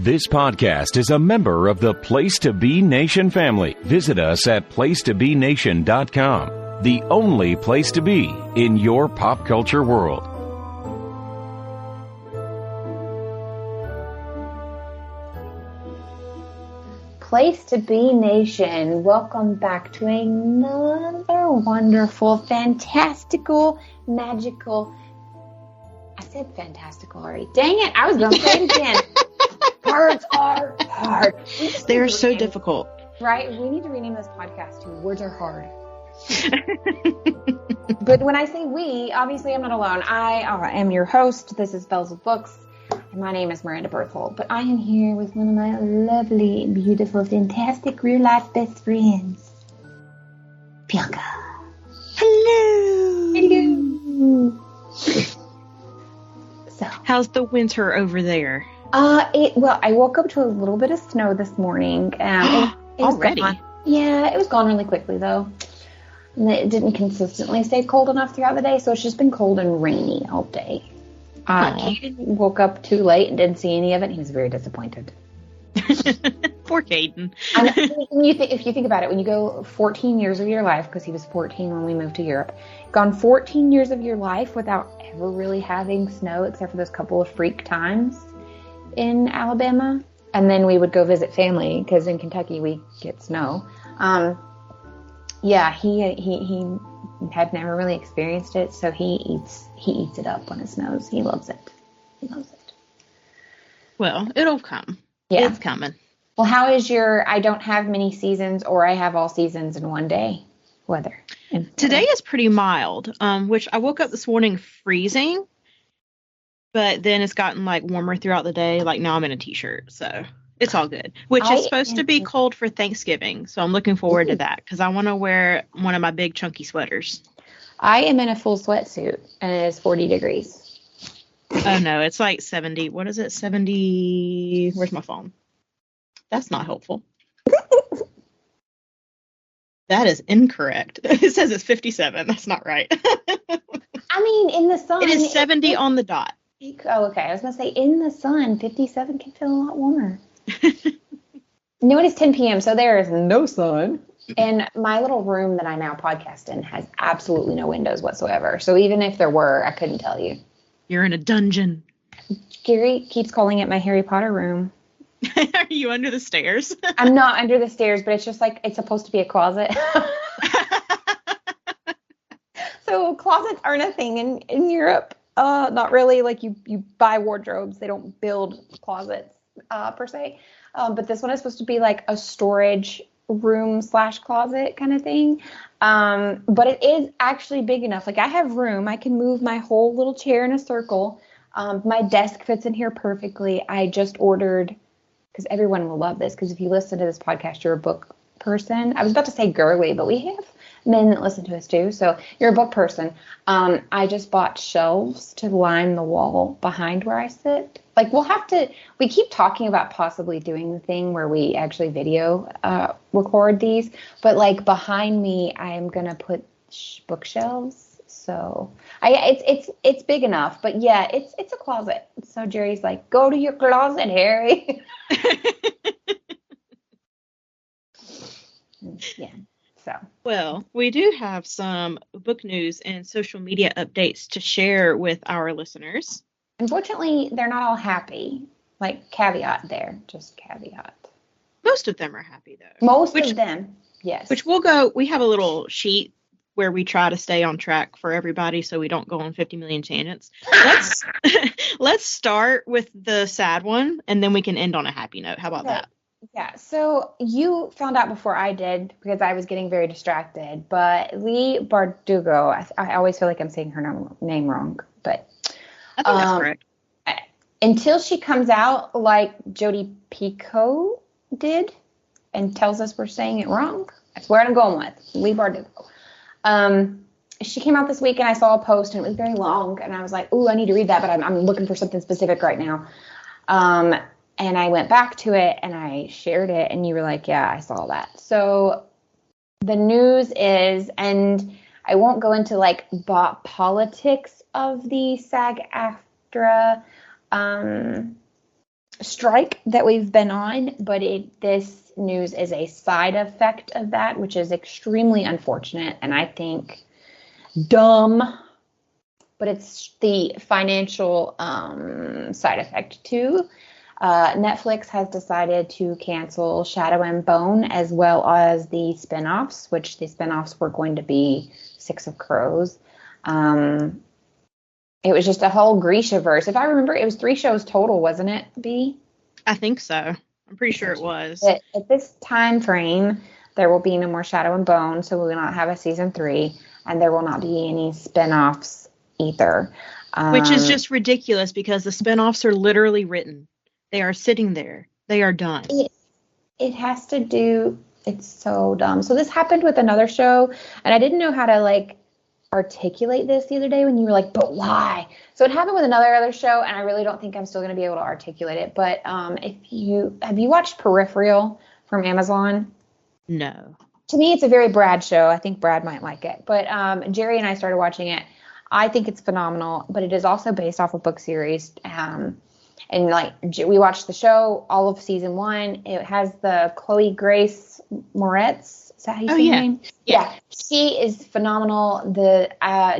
This podcast is a member of the Place to Be Nation family. Visit us at placetobenation.com, the only place to be in your pop culture world. Place to Be Nation, welcome back to another wonderful, fantastical, magical. I said fantastical already. Dang it, I was going to say it again. Words are hard. They're so difficult. Right? We need to rename this podcast to Words Are Hard. But when I say we, obviously I'm not alone. I am your host. This is Bells with Books. And my name is Miranda Berthold. But I am here with one of my lovely, beautiful, fantastic, real-life best friends. Bianca. Hello. Hello. So, how's the winter over there? Well, I woke up to a little bit of snow this morning. It was Already? Gone. Yeah, it was gone really quickly, though. And it didn't consistently stay cold enough throughout the day, so it's just been cold and rainy all day. Caden woke up too late and didn't see any of it, and he was very disappointed. Poor Caden. If you think about it, when you go 14 years of your life, because he was 14 when we moved to Europe, gone 14 years of your life without ever really having snow, except for those couple of freak times in Alabama, and then we would go visit family because in Kentucky we get snow. Yeah, he had never really experienced it, so he eats it up when it snows. He loves it. Well, it'll come. Yeah, it's coming. Well, how is your I don't have many seasons, or I have all seasons in one day weather? Today is pretty mild, which I woke up this morning freezing. But then it's gotten, warmer throughout the day. Now I'm in a t-shirt, so it's all good. Which is supposed to be cold for Thanksgiving, so I'm looking forward to that, because I want to wear one of my big chunky sweaters. I am in a full sweatsuit, and it is 40 degrees. Oh, no, it's 70. What is it? 70. Where's my phone? That's not helpful. That is incorrect. It says it's 57. That's not right. I mean, in the sun. It is 70 on the dot. Oh, okay. I was going to say, in the sun, 57 can feel a lot warmer. No, it is 10 p.m., so there is no sun. And my little room that I now podcast in has absolutely no windows whatsoever. So even if there were, I couldn't tell you. You're in a dungeon. Gary keeps calling it my Harry Potter room. Are you under the stairs? I'm not under the stairs, but it's just it's supposed to be a closet. So closets aren't a thing in Europe. Not really. You buy wardrobes. They don't build closets per se. But this one is supposed to be a storage room / closet kind of thing. But it is actually big enough. I have room. I can move my whole little chair in a circle. My desk fits in here perfectly. I just ordered, because everyone will love this, because if you listen to this podcast, you're a book person. I was about to say girly, but we have men that listen to us too, so you're a book person. I just bought shelves to line the wall behind where I sit. We keep talking about possibly doing the thing where we actually video record these, but behind me I am gonna put bookshelves. So it's big enough, but yeah, it's a closet. So Jerry's go to your closet, Harry. Yeah. So. Well, we do have some book news and social media updates to share with our listeners. Unfortunately, they're not all happy. Caveat there, just caveat. Most of them are happy, though. Most of them, yes. Which we have a little sheet where we try to stay on track for everybody so we don't go on 50 million tangents. Let's start with the sad one, and then we can end on a happy note. How about that? Yeah, so you found out before I did, because I was getting very distracted, but Leigh Bardugo, I always feel like I'm saying her name wrong, but I think that's correct. Until she comes out like Jodi Picoult did and tells us we're saying it wrong, that's where I'm going with Leigh Bardugo. She came out this week, and I saw a post, and it was very long, and I was like, ooh, I need to read that, but I'm looking for something specific right now. And I went back to it, and I shared it, and you were like, yeah, I saw that. So the news is, and I won't go into politics of the SAG-AFTRA strike that we've been on, but this news is a side effect of that, which is extremely unfortunate and I think dumb. But it's the financial side effect too. Netflix has decided to cancel Shadow and Bone as well as the spinoffs, which the spinoffs were going to be Six of Crows. It was just a whole Grisha-verse. If I remember, it was 3 shows total, wasn't it, B? I think so. I'm pretty sure it was. At this time frame, there will be no more Shadow and Bone, so we will not have a season 3, and there will not be any spinoffs either. Which is just ridiculous because the spinoffs are literally written. They are sitting there. They are done. It has to do... It's so dumb. So this happened with another show, and I didn't know how to, articulate this the other day when you were like, but why? So it happened with another show, and I really don't think I'm still going to be able to articulate it. But have you watched Peripheral from Amazon? No. To me, it's a very Brad show. I think Brad might like it. But Jerry and I started watching it. I think it's phenomenal, but it is also based off a book series. And we watched the show, all of season 1. It has the Chloe Grace Moretz. Is that how you say her name? Yeah. She is phenomenal.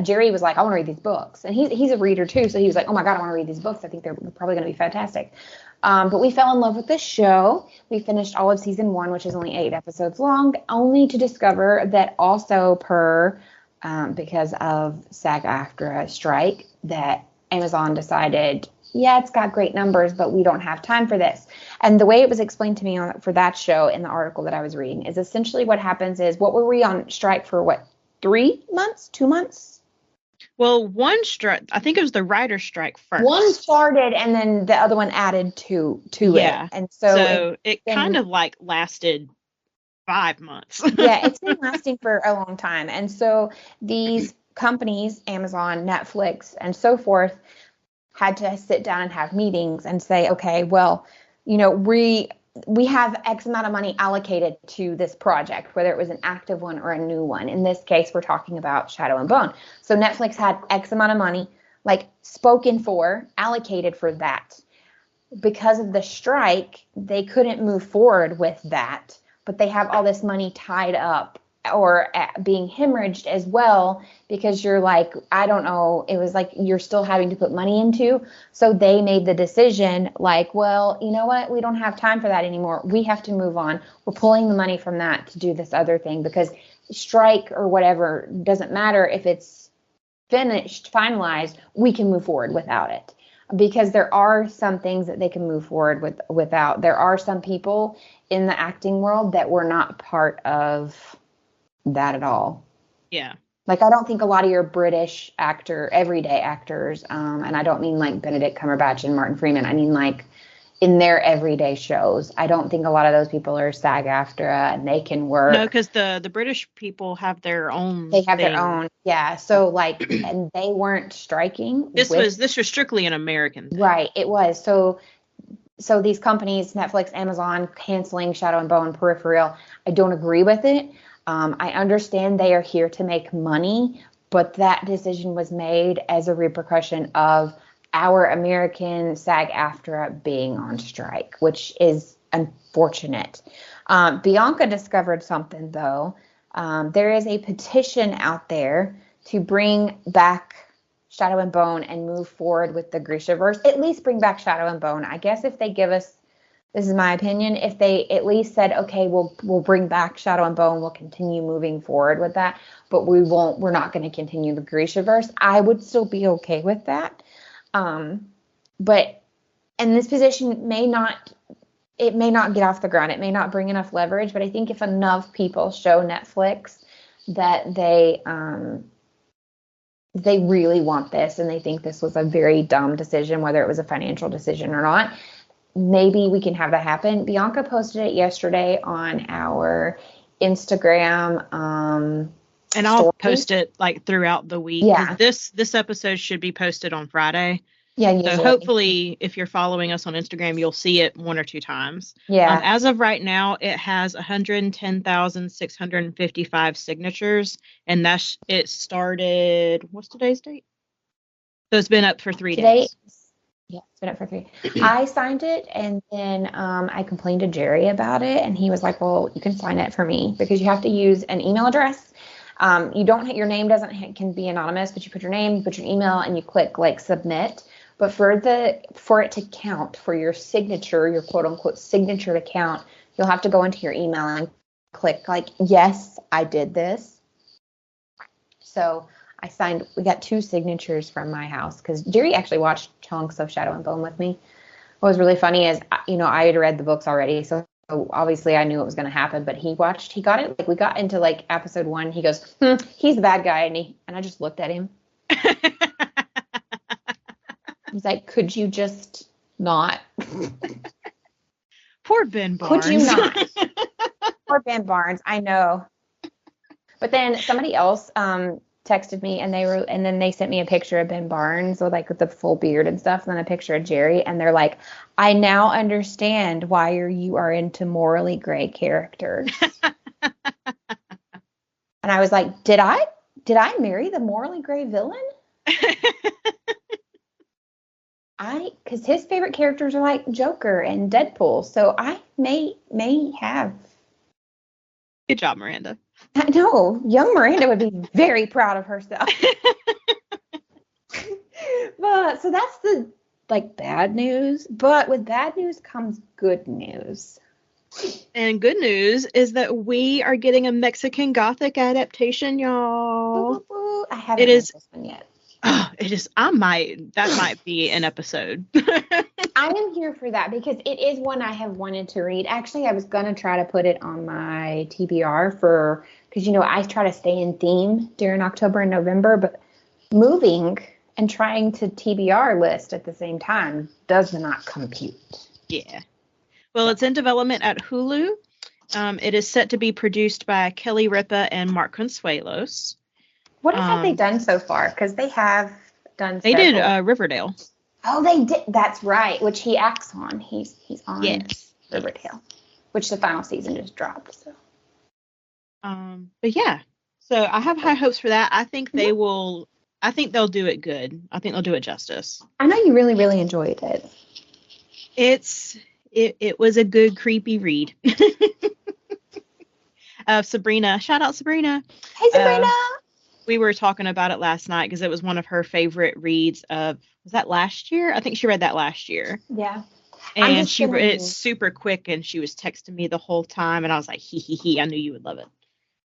Jerry was like, I want to read these books. And he's a reader too. So he was like, oh my God, I want to read these books. I think they're probably going to be fantastic. But we fell in love with this show. We finished all of season 1, which is only 8 episodes long, only to discover that also because of SAG-AFTRA strike, that Amazon decided, yeah, it's got great numbers, but we don't have time for this. And the way it was explained to me for that show in the article that I was reading is essentially what happens is, what were we on strike for, 3 months, 2 months? Well, one strike, I think it was the writer's strike first. One started and then the other one added to it. And so it kind of lasted 5 months. Yeah, it's been lasting for a long time. And so these companies, Amazon, Netflix, and so forth, had to sit down and have meetings and say, okay, well, we have X amount of money allocated to this project, whether it was an active one or a new one. In this case, we're talking about Shadow and Bone. So Netflix had X amount of money, spoken for, allocated for that. Because of the strike, they couldn't move forward with that, but they have all this money tied up or being hemorrhaged as well, because you're like, I don't know, it was like you're still having to put money into. So they made the decision well, you know what? We don't have time for that anymore. We have to move on. We're pulling the money from that to do this other thing, because strike or whatever, doesn't matter if it's finished, finalized, we can move forward without it. Because there are some things that they can move forward without. There are some people in the acting world that were not part of that at all. Yeah. I don't think a lot of your British everyday actors, and I don't mean Benedict Cumberbatch and Martin Freeman. I mean in their everyday shows. I don't think a lot of those people are SAG-AFTRA and they can work. No, because the British people have their own. They have their own. Yeah. So and they weren't striking. This was strictly an American thing. Right. It was. So these companies, Netflix, Amazon, canceling Shadow and Bone, Peripheral, I don't agree with it. I understand they are here to make money, but that decision was made as a repercussion of our American SAG-AFTRA being on strike, which is unfortunate. Bianca discovered something, though. There is a petition out there to bring back Shadow and Bone and move forward with the Grisha-verse. At least bring back Shadow and Bone. I guess if they give us, this is my opinion, if they at least said, okay, we'll bring back Shadow and Bone, we'll continue moving forward with that, but we're not going to continue the Grisha-verse, I would still be okay with that. But, and this position may not get off the ground. It may not bring enough leverage, but I think if enough people show Netflix that they really want this and they think this was a very dumb decision, whether it was a financial decision or not, maybe we can have that happen. Bianca posted it yesterday on our Instagram. And I'll post it throughout the week. Yeah. This episode should be posted on Friday. Yeah. Usually. So hopefully if you're following us on Instagram, you'll see it 1 or 2 times. Yeah. As of right now, it has 110,655 signatures, and it started, what's today's date? So it's been up for 3 days. Yeah, it's been up for 3. I signed it, and then I complained to Jerry about it, and he was like, "Well, you can sign it for me because you have to use an email address. You don't your name can be anonymous, but you put your name, you put your email, and you click like submit. But for it to count for your signature, your quote unquote signature to count, you'll have to go into your email and click like, yes, I did this. So I signed. We got 2 signatures from my house because Jerry actually watched chunks of Shadow and Bone with me. What was really funny is, I had read the books already, so obviously I knew it was going to happen. But he got it. Like we got into like episode 1. He goes, he's the bad guy, and I just looked at him. He's like, could you just not? Poor Ben Barnes. Could you not? Poor Ben Barnes. I know. But then somebody else texted me, and then they sent me a picture of Ben Barnes with the full beard and stuff, and then a picture of Jerry, and they're like, I now understand why you are into morally gray characters. And I was like, did I marry the morally gray villain? Because his favorite characters are like Joker and Deadpool, so I may have. Good job, Miranda. I know. Young Miranda would be very proud of herself. But so that's the bad news. But with bad news comes good news. And good news is that we are getting a Mexican Gothic adaptation, y'all. I haven't read this one yet. Oh, it is. That might be an episode. I am here for that because it is one I have wanted to read. Actually, I was going to try to put it on my TBR because, I try to stay in theme during October and November, but moving and trying to TBR list at the same time does not compute. Yeah. Well, it's in development at Hulu. It is set to be produced by Kelly Ripa and Mark Consuelos. What have they done so far? Because they have done They did Riverdale. Oh, they did. That's right, which he acts on. He's on Riverdale, which the final season just dropped. So. But yeah. So I have high hopes for that. I think they will. I think they'll do it good. I think they'll do it justice. I know you really, really enjoyed it. It was a good, creepy read. Sabrina. Shout out, Sabrina. Hey, Sabrina. We were talking about it last night because it was one of her favorite reads was that last year? I think she read that last year. Yeah. And she read it super quick, and she was texting me the whole time, and I was like, he, I knew you would love it.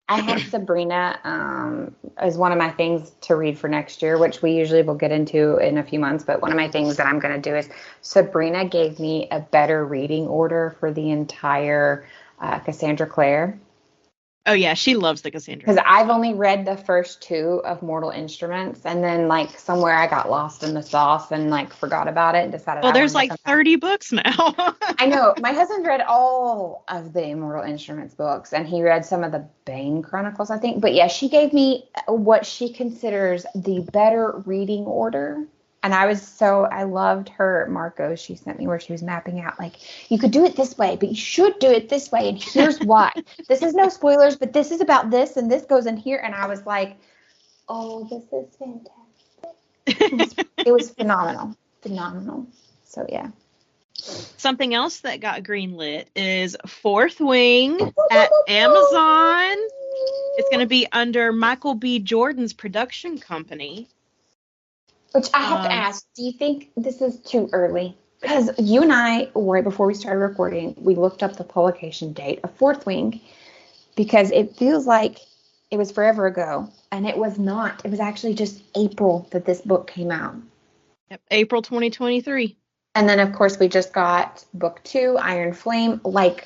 I have Sabrina as one of my things to read for next year, which we usually will get into in a few months. But one of my things that I'm going to do is Sabrina gave me a better reading order for the entire Cassandra Clare. Oh, yeah, she loves the Cassandra. Because I've only read the first 2 of Mortal Instruments, and then somewhere I got lost in the sauce and forgot about it and decided. Well, there's 30 books now. I know. My husband read all of the Immortal Instruments books, and he read some of the Bane Chronicles, I think. But yeah, she gave me what she considers the better reading order. And I loved her Marcos she sent me where she was mapping out, you could do it this way, but you should do it this way. And here's why. This is no spoilers, but this is about this, and this goes in here. And I was like, oh, this is fantastic. It was phenomenal. Phenomenal. So, yeah. Something else that got greenlit is Fourth Wing at Amazon. It's going to be under Michael B. Jordan's production company. Which I have to ask, do you think this is too early? Because you and I, right before we started recording, we looked up the publication date of Fourth Wing because it feels like it was forever ago. And it was not. It was actually just April that this book came out. Yep, April 2023. And then, of course, we just got book 2, Iron Flame, less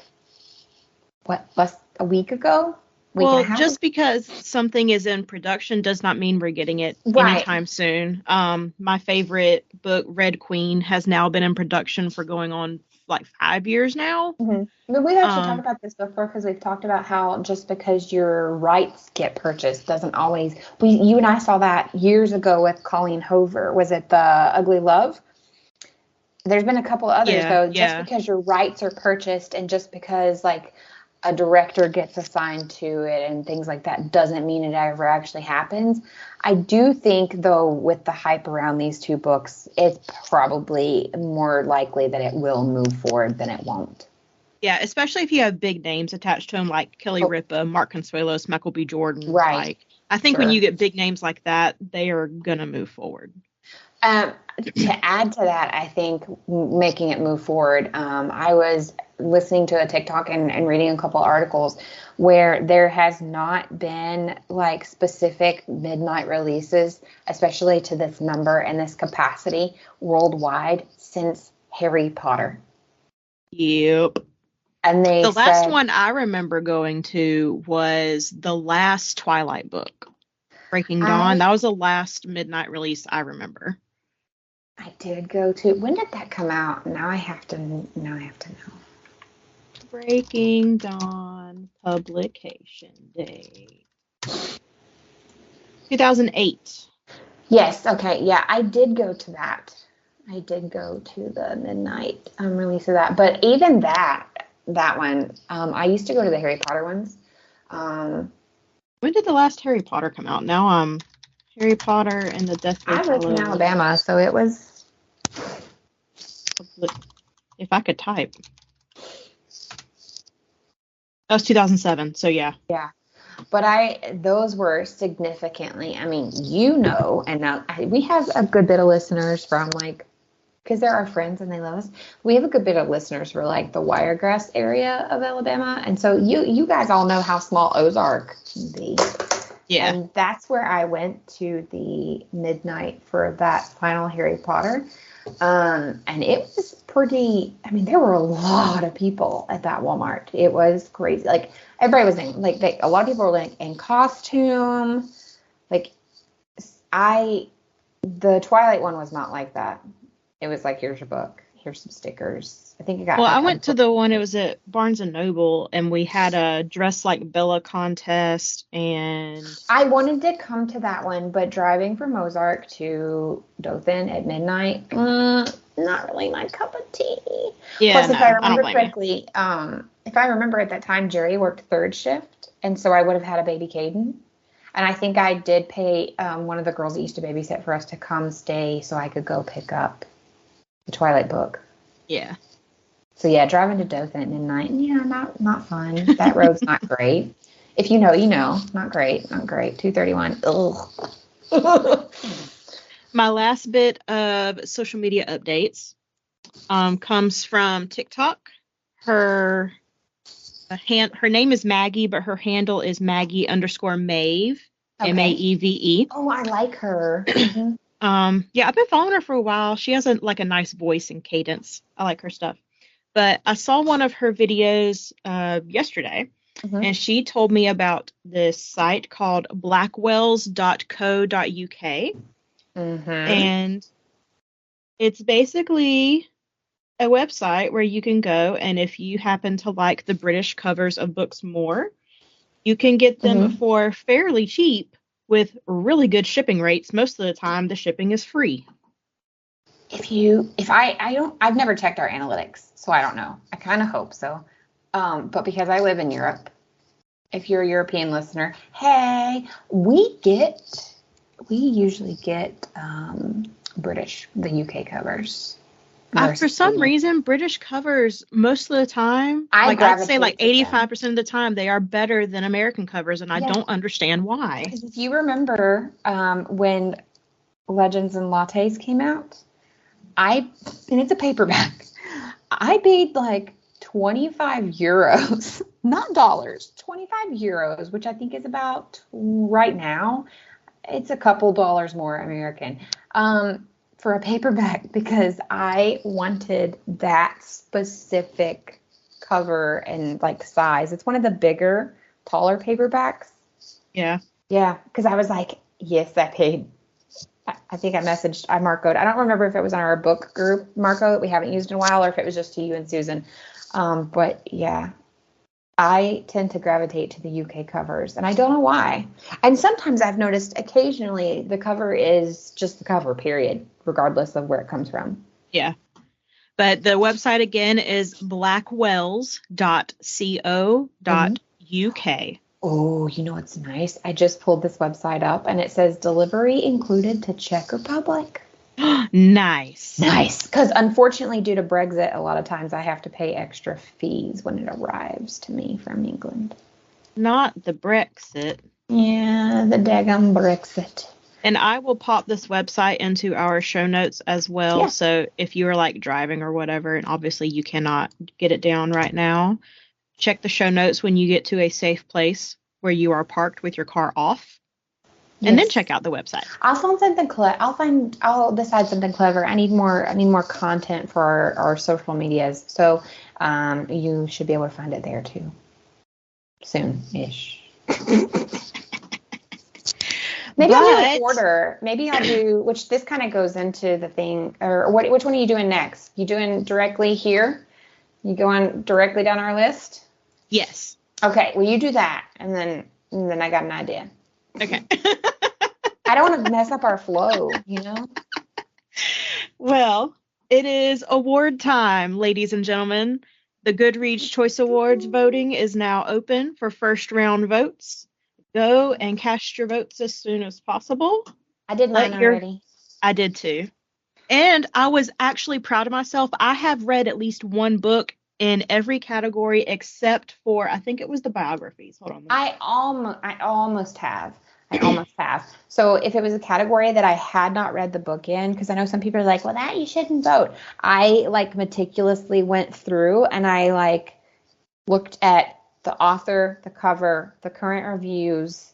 a week ago? Well, just because something is in production does not mean we're getting it anytime soon. My favorite book, Red Queen, has now been in production for going on 5 years now. Mm-hmm. But we've actually talked about this before because we've talked about how just because your rights get purchased doesn't always. You and I saw that years ago with Colleen Hoover. Was it The Ugly Love? There's been a couple others though. Just because your rights are purchased and just because a director gets assigned to it and things like that doesn't mean it ever actually happens. I do think, though, with the hype around these two books, it's probably more likely that it will move forward than it won't. Yeah, especially if you have big names attached to them like Kelly Ripa, Mark Consuelos, Michael B. Jordan. Right. Like, I think when you get big names like that, they are going to move forward. To add to that, I think making it move forward, I was listening to a TikTok and reading a couple articles where there has not been like specific midnight releases, especially to this number and this capacity worldwide since Harry Potter. Yep. And the last one I remember going to was the last Twilight book, Breaking Dawn. That was the last midnight release I remember. I did go to. When did that come out? Now I have to know. Breaking Dawn publication date 2008. Yes. Okay. Yeah, I did go to that. I did go to the midnight release of that. But even that one, I used to go to the Harry Potter ones. When did the last Harry Potter come out? Now Harry Potter and the Deathly Hallows. I lived in Alabama, so it was. If I could type. That was 2007, so yeah. Yeah. But those were significantly, I mean, and now we have a good bit of listeners from because they're our friends and they love us. We have a good bit of listeners for the Wiregrass area of Alabama. And so you guys all know how small Ozark can be. Yeah. And that's where I went to the midnight for that final Harry Potter. And it was pretty, I mean, there were a lot of people at that Walmart. It was crazy. Everybody was in, a lot of people were in costume. The Twilight one was not like that. It was here's your book. Here's some stickers. I think I got. Well, I went to the one. It was at Barnes and Noble, and we had a dress like Bella contest. And I wanted to come to that one, but driving from Ozark to Dothan at midnight, not really my cup of tea. Yeah. Plus, if I remember correctly, if I remember at that time, Jerry worked third shift, and so I would have had a baby Caden. And I think I did pay one of the girls that used to babysit for us to come stay so I could go pick up the Twilight book. Yeah. So yeah, driving to Dothan at midnight, not fun. That road's not great. If you know, you know. Not great. 231. Ugh. My last bit of social media updates comes from TikTok. Her name is Maggie, but her handle is Maggie_Maeve. Okay. Maeve. Oh, I like her. Yeah, I've been following her for a while. She has a nice voice and cadence. I like her stuff. But I saw one of her videos yesterday, and she told me about this site called blackwells.co.uk. And it's basically a website where you can go, and if you happen to like the British covers of books more, you can get them for fairly cheap with really good shipping rates. Most of the time, the shipping is free. I've never checked our analytics, so I don't know. I kind of hope so. But because I live in Europe, if you're a European listener, hey, we usually get British, the UK covers. For some reason, British covers most of the time, I'd say 85% of the time, they are better than American covers, and I don't understand why. Because if you remember when Legends and Lattes came out, and it's a paperback, I paid 25 euros, not dollars, 25 euros, which I think is about, right now, it's a couple dollars more American, for a paperback, because I wanted that specific cover and size. It's one of the bigger, taller paperbacks. Yeah. Yeah, because I was yes, I paid. I think I Marcoed. I don't remember if it was on our book group, Marco, that we haven't used in a while, or if it was just to you and Susan. But yeah, I tend to gravitate to the UK covers, and I don't know why. And sometimes I've noticed occasionally the cover is just the cover, period, regardless of where it comes from. Yeah. But the website again is blackwells.co.uk. Oh, you know what's nice? I just pulled this website up and it says delivery included to Czech Republic. Nice. Nice. Because unfortunately, due to Brexit, a lot of times I have to pay extra fees when it arrives to me from England. Not the Brexit. Yeah, the daggum Brexit. And I will pop this website into our show notes as well. Yeah. So if you are like driving or whatever, and obviously you cannot get it down right now, check the show notes when you get to a safe place where you are parked with your car off. And then check out the website. I'll find something I'll decide something clever. I need more content for our social medias. So you should be able to find it there too. Soon-ish. Maybe I'll do an order. Maybe I'll do, which this kind of goes into the thing, or which one are you doing next? You doing directly here? You going directly down our list? Yes. Okay, well, you do that, and then I got an idea. Okay. I don't want to mess up our flow, you know? Well, it is award time, ladies and gentlemen. The Goodreads Choice Awards voting is now open for first round votes. Go and cast your votes as soon as possible. I did mine already. I did too. And I was actually proud of myself. I have read at least one book in every category except for, I think it was the biographies. Hold on. I almost have. So if it was a category that I had not read the book in, because I know some people are like, well, that you shouldn't vote. I meticulously went through and I looked at the author, the cover, the current reviews,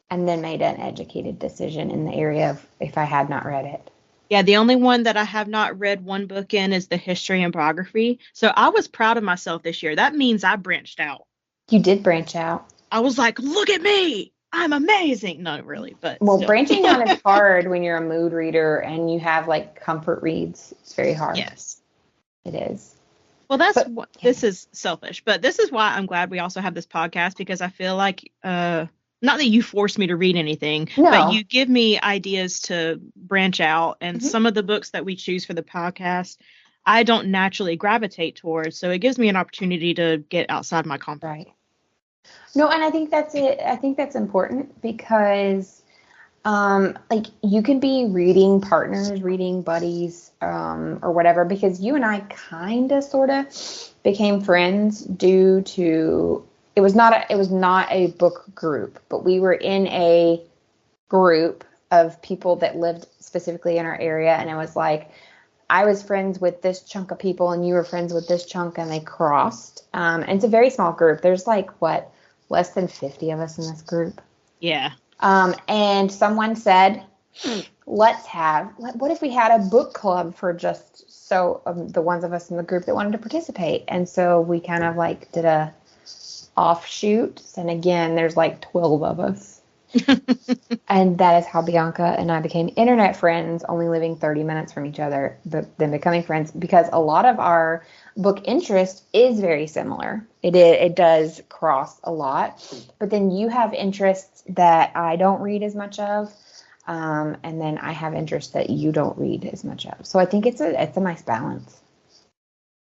and then made an educated decision in the area of if I had not read it. Yeah, the only one that I have not read one book in is the history and biography. So I was proud of myself this year. That means I branched out. You did branch out. I was like, look at me. I'm amazing. Not really, but well, still. Branching out is hard when you're a mood reader and you have comfort reads. It's very hard. Yes, it is. Well, this is selfish, but this is why I'm glad we also have this podcast, because I feel like, not that you force me to read anything, but you give me ideas to branch out. And some of the books that we choose for the podcast, I don't naturally gravitate towards. So it gives me an opportunity to get outside my comfort. Right. No, and I think that's it. I think that's important because, you can be reading partners, reading buddies, or whatever, because you and I kind of sort of became friends due to, it was not a book group, but we were in a group of people that lived specifically in our area. And it was I was friends with this chunk of people and you were friends with this chunk, and they crossed. And it's a very small group. There's less than 50 of us in this group. Yeah. And someone said, what if we had a book club for just the ones of us in the group that wanted to participate? And so we kind of did a offshoot. And again, there's 12 of us. And that is how Bianca and I became internet friends, only living 30 minutes from each other, but then becoming friends, because a lot of our book interest is very similar. It does cross a lot, but then you have interests that I don't read as much of, and then I have interests that you don't read as much of. So I think it's a nice balance.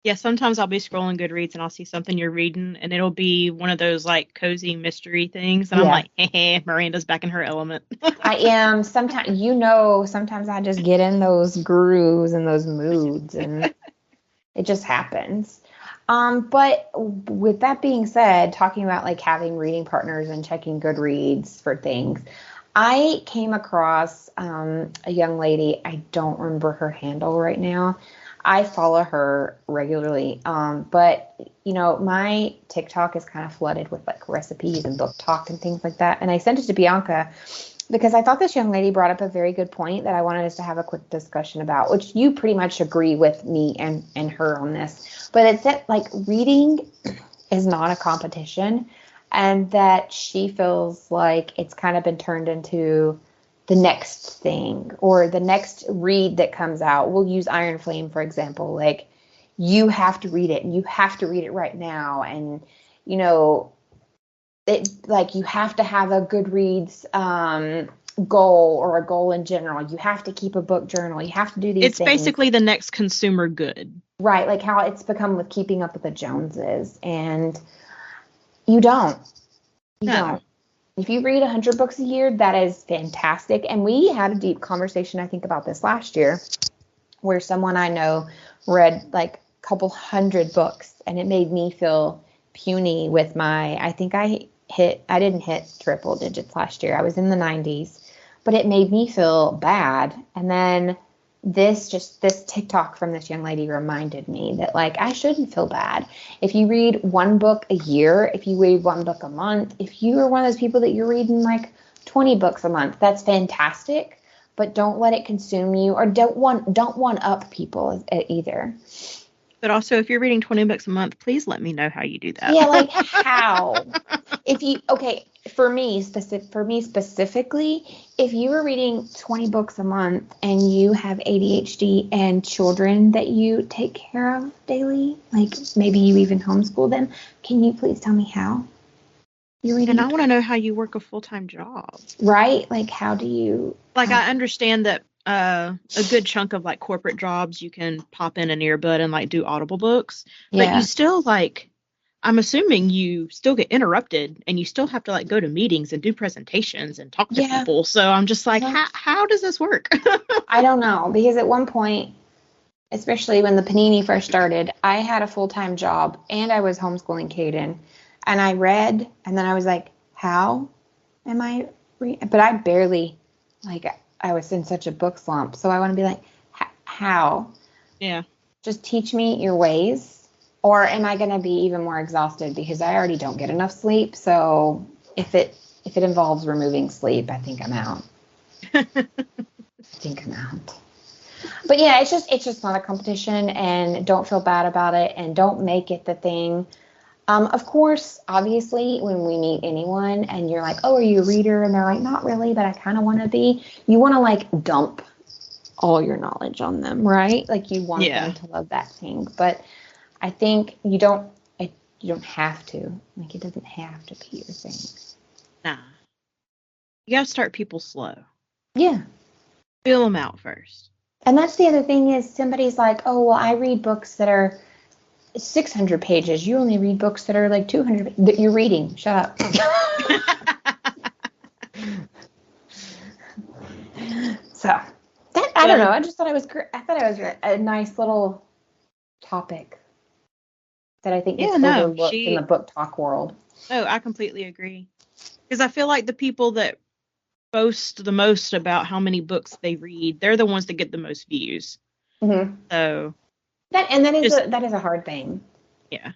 Yeah, sometimes I'll be scrolling Goodreads and I'll see something you're reading, and it'll be one of those cozy mystery things, and I'm like, hey, Miranda's back in her element. I am. Sometimes I just get in those grooves and those moods, and it just happens. But with that being said, talking about having reading partners and checking Goodreads for things, I came across a young lady. I don't remember her handle right now. I follow her regularly, but my TikTok is kind of flooded with recipes and book talk and things like that. And I sent it to Bianca because I thought this young lady brought up a very good point that I wanted us to have a quick discussion about, which you pretty much agree with me and her on this. But it's that reading is not a competition, and that she feels like it's kind of been turned into the next thing or the next read that comes out. We'll use Iron Flame, for example. You have to read it, and you have to read it right now. And, you have to have a Goodreads goal or a goal in general. You have to keep a book journal. You have to do these It's things. basically the next consumer good. Right, like how it's become with keeping up with the Joneses. And you don't. You don't. If you read 100 books a year, that is fantastic. And we had a deep conversation, I think, about this last year, where someone I know read like a couple hundred books, and it made me feel puny with I didn't hit triple digits last year. I was in the 90s, but it made me feel bad. And then this TikTok from this young lady reminded me that like I shouldn't feel bad. If you read one book a year, if you read one book a month, if you are one of those people that you're reading like 20 books a month, that's fantastic. But don't let it consume you, or don't one up people either. But also, if you're reading 20 books a month, please let me know how you do that. Yeah, like how? For me specifically, if you were reading 20 books a month and you have ADHD and children that you take care of daily, like maybe you even homeschool them, can you please tell me how? You're reading. And I want to know how you work a full-time job. Right? Like, how do you? Like, I understand that a good chunk of like corporate jobs, you can pop in an earbud and like do Audible books, but you still like, I'm assuming you still get interrupted and you still have to like go to meetings and do presentations and talk to people. So I'm just like, how does this work? I don't know, because at one point, especially when the Panini first started, I had a full-time job and I was homeschooling Caden, and I read, and then I was like, how am I but I barely, like, I was in such a book slump. So I want to be like, how? Yeah. Just teach me your ways. Or am I going to be even more exhausted because I already don't get enough sleep? So if it involves removing sleep, I think I'm out. But yeah, it's just not a competition, and don't feel bad about it, and don't make it the thing. Of course, obviously, when we meet anyone and you're like, oh, are you a reader? And they're like, not really, but I kind of want to be. You want to like dump all your knowledge on them, right? Like you want them to love that thing. But I think you don't have to. Like, it doesn't have to be your thing. Nah. You got to start people slow. Yeah. Feel them out first. And that's the other thing is somebody's like, oh, well, I read books that are 600 pages. You only read books that are like 200 that you're reading. Shut up. So that, I don't know. I just thought it was a nice little topic that I think is overlooked in the book talk world. Oh, I completely agree. Because I feel like the people that boast the most about how many books they read, they're the ones that get the most views. Mm-hmm. So that is a hard thing. Yeah.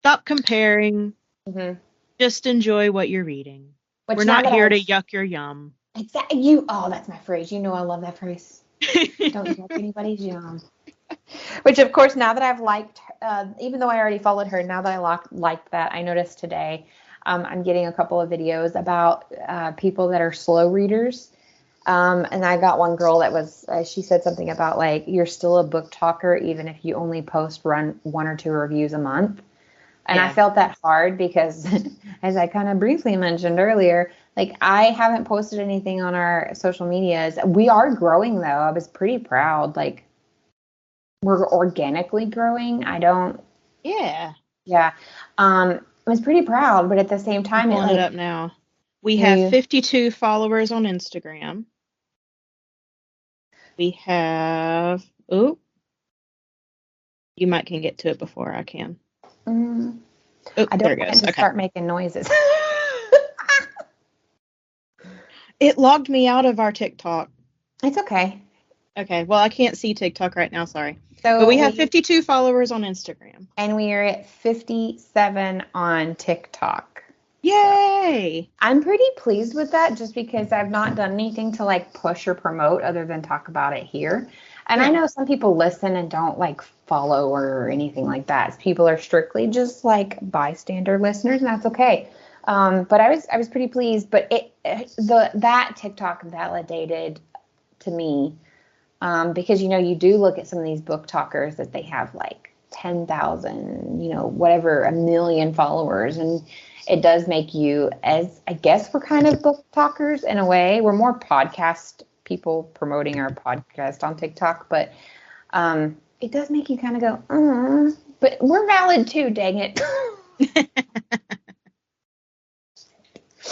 Stop comparing. Mm-hmm. Just enjoy what you're reading. We're not here to yuck your yum. Exactly. That's my phrase. You know I love that phrase. Don't yuck anybody's yum. Which, of course, now that I've liked, even though I already followed her, now that I liked that, I noticed today I'm getting a couple of videos about people that are slow readers. And I got one girl that was, she said something about like, you're still a book talker, even if you only post one or two reviews a month. And I felt that hard because, as I kind of briefly mentioned earlier, like I haven't posted anything on our social medias. We are growing though. I was pretty proud. Like we're organically growing. Yeah. I was pretty proud, but at the same time, I'm pulling it up now. We have 52 followers on Instagram. We have, you might can get to it before I can. I don't want to start making noises. It logged me out of our TikTok. It's okay. Okay, well, I can't see TikTok right now, sorry. But we have 52 followers on Instagram. And we are at 57 on TikTok. Yay! So I'm pretty pleased with that just because I've not done anything to like push or promote other than talk about it here. And I know some people listen and don't like follow or anything like that. People are strictly just like bystander listeners, and that's okay. But I was pretty pleased. But that TikTok validated to me because you do look at some of these book talkers that they have like 10,000, whatever, a million followers. And it does make you, as I guess we're kind of book talkers in a way. We're more podcast people promoting our podcast on TikTok, but it does make you kind of go, but we're valid too, dang it.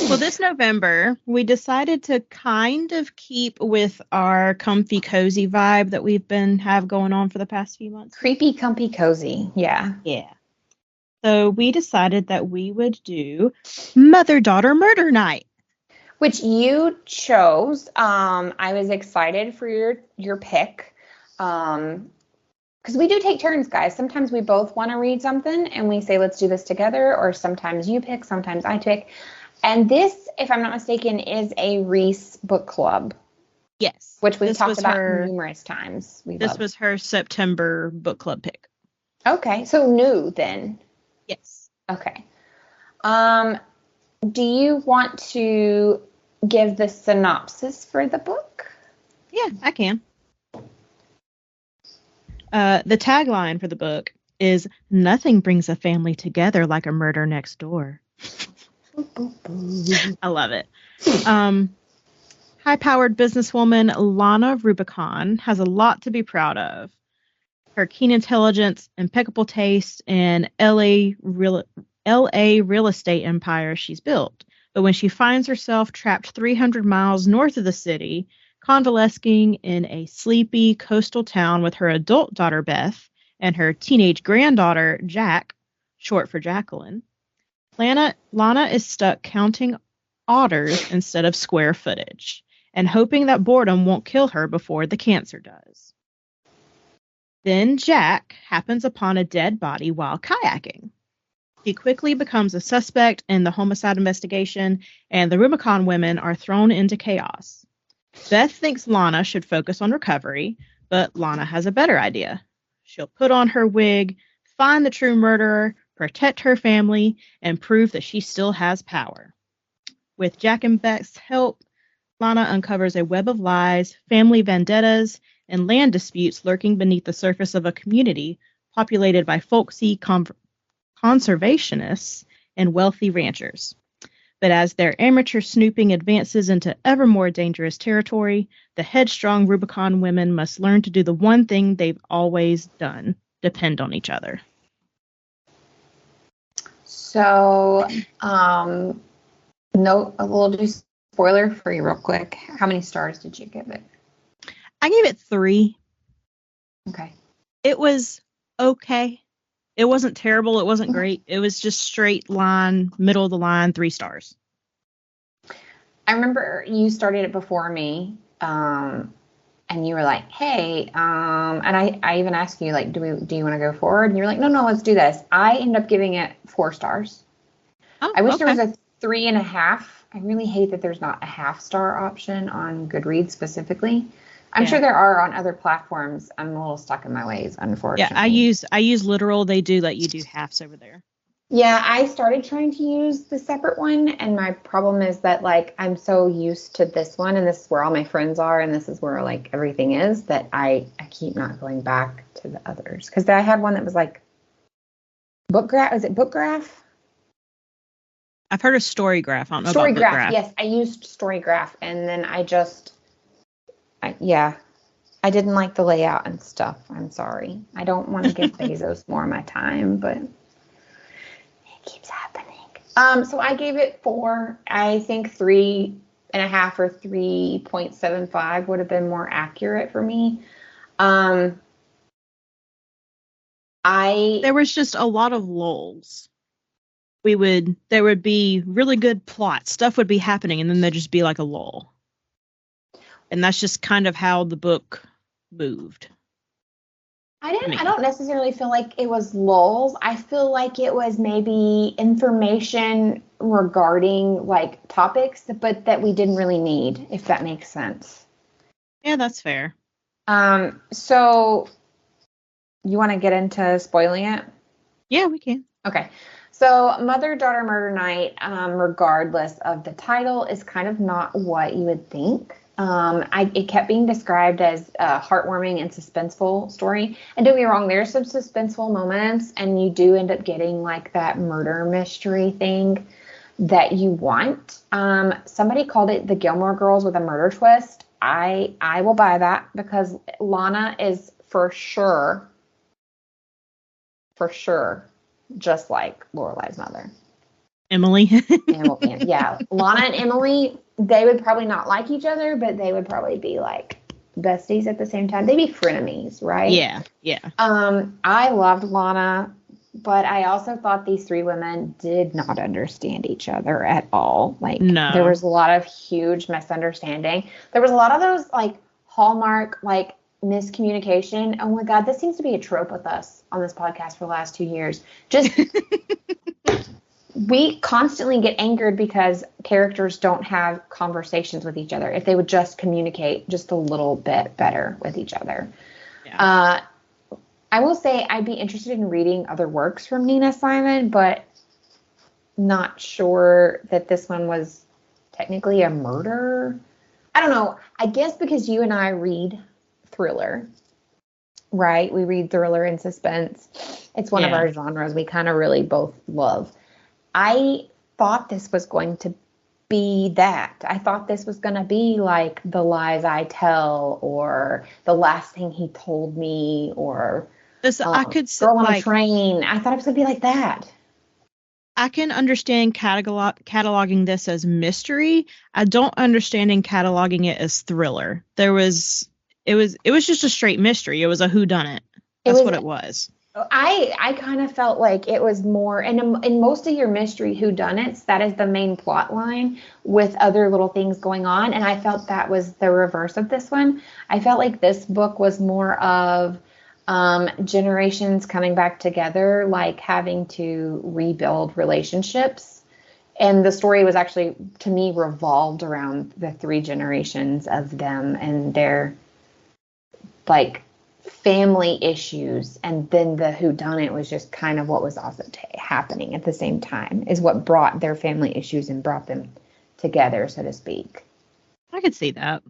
Well, this November, we decided to kind of keep with our comfy, cozy vibe that we've have going on for the past few months. Creepy, comfy, cozy. Yeah. Yeah. So we decided that we would do Mother-Daughter Murder Night. Which you chose. I was excited for your pick. Because we do take turns, guys. Sometimes we both want to read something and we say, let's do this together. Or sometimes you pick, sometimes I pick. And this, if I'm not mistaken, is a Reese book club. Yes. Which we've talked about numerous times. This was her September book club pick. Okay. So new then. Yes. Okay. Do you want to give the synopsis for the book? Yeah, I can. The tagline for the book is, "Nothing brings a family together like a murder next door." I love it. High-powered businesswoman Lana Rubicon has a lot to be proud of. Her keen intelligence, impeccable taste, and LA real estate empire she's built. But when she finds herself trapped 300 miles north of the city, convalescing in a sleepy coastal town with her adult daughter Beth and her teenage granddaughter Jack, short for Jacqueline, Lana is stuck counting otters instead of square footage and hoping that boredom won't kill her before the cancer does. Then Jack happens upon a dead body while kayaking. He quickly becomes a suspect in the homicide investigation, and the Rubicon women are thrown into chaos. Beth thinks Lana should focus on recovery, but Lana has a better idea. She'll put on her wig, find the true murderer, protect her family, and prove that she still has power. With Jack and Beth's help, Lana uncovers a web of lies, family vendettas, and land disputes lurking beneath the surface of a community populated by folksy conservationists and wealthy ranchers. But as their amateur snooping advances into ever more dangerous territory, the headstrong Rubicon women must learn to do the one thing they've always done: depend on each other. So, we'll do spoiler free real quick. How many stars did you give it? I gave it 3. Okay. It was okay. It wasn't terrible. It wasn't great. It was just straight line, middle of the line, 3 stars. I remember you started it before me, and you were like, "Hey," and I even asked you, like, do you want to go forward? And you're like, "No, let's do this." I ended up giving it 4 stars. Oh, I wish okay. there was a 3.5. I really hate that there's not a half-star option on Goodreads specifically. I'm sure there are on other platforms. I'm a little stuck in my ways, unfortunately. Yeah, I use Literal. They do let you do halves over there. Yeah, I started trying to use the separate one, and my problem is that, like, I'm so used to this one, and this is where all my friends are, and this is where, like, everything is, that I keep not going back to the others. Because I had one that was, like, Bookgraph. Is it Bookgraph? I've heard of Storygraph. I don't know about Bookgraph. Yes, I used Storygraph, and then I didn't like the layout and stuff. I'm sorry. I don't want to give Bezos more of my time, but it keeps happening. So I gave it 4. I think 3.5 or 3.75 would have been more accurate for me. There was just a lot of lulls. There would be really good plot. Stuff would be happening, and then there'd just be like a lull. And that's just kind of how the book moved. I don't necessarily feel like it was lulls. I feel like it was maybe information regarding, like, topics, but that we didn't really need, if that makes sense. Yeah, that's fair. So you want to get into spoiling it? Yeah, we can. Okay. So Mother-Daughter Murder Night, regardless of the title, is kind of not what you would think It kept being described as a heartwarming and suspenseful story. And don't get me wrong, there's some suspenseful moments, and you do end up getting like that murder mystery thing that you want. Somebody called it the Gilmore Girls with a murder twist. I will buy that, because Lana is for sure, just like Lorelai's mother. Emily. Yeah. Lana and Emily, they would probably not like each other, but they would probably be like besties at the same time. They'd be frenemies, right? Yeah. I loved Lana, but I also thought these three women did not understand each other at all. Like, no. There was a lot of huge misunderstanding. There was a lot of those like hallmark, like miscommunication. Oh my God, this seems to be a trope with us on this podcast for the last 2 years. Just we constantly get angered because characters don't have conversations with each other. If they would just communicate just a little bit better with each other. Yeah. I will say I'd be interested in reading other works from Nina Simon, but not sure that this one was technically a murder. I don't know. I guess because you and I read thriller, right? We read thriller and suspense. It's one of our genres we kind of really both love. I thought this was going to be that. I thought this was going to be like The Lies I Tell, or The Last Thing He Told Me, or I could Girl on a Train. I thought it was going to be like that. I can understand cataloging this as mystery. I don't understand in cataloging it as thriller. It was just a straight mystery. It was a whodunit. That's what it was. I kind of felt like it was more, and in most of your mystery whodunits, that is the main plot line with other little things going on. And I felt that was the reverse of this one. I felt like this book was more of generations coming back together, like having to rebuild relationships. And the story was actually, to me, revolved around the 3 generations of them and their like family issues. And then the whodunit was just kind of what was also happening at the same time, is what brought their family issues and brought them together, so to speak. I could see that.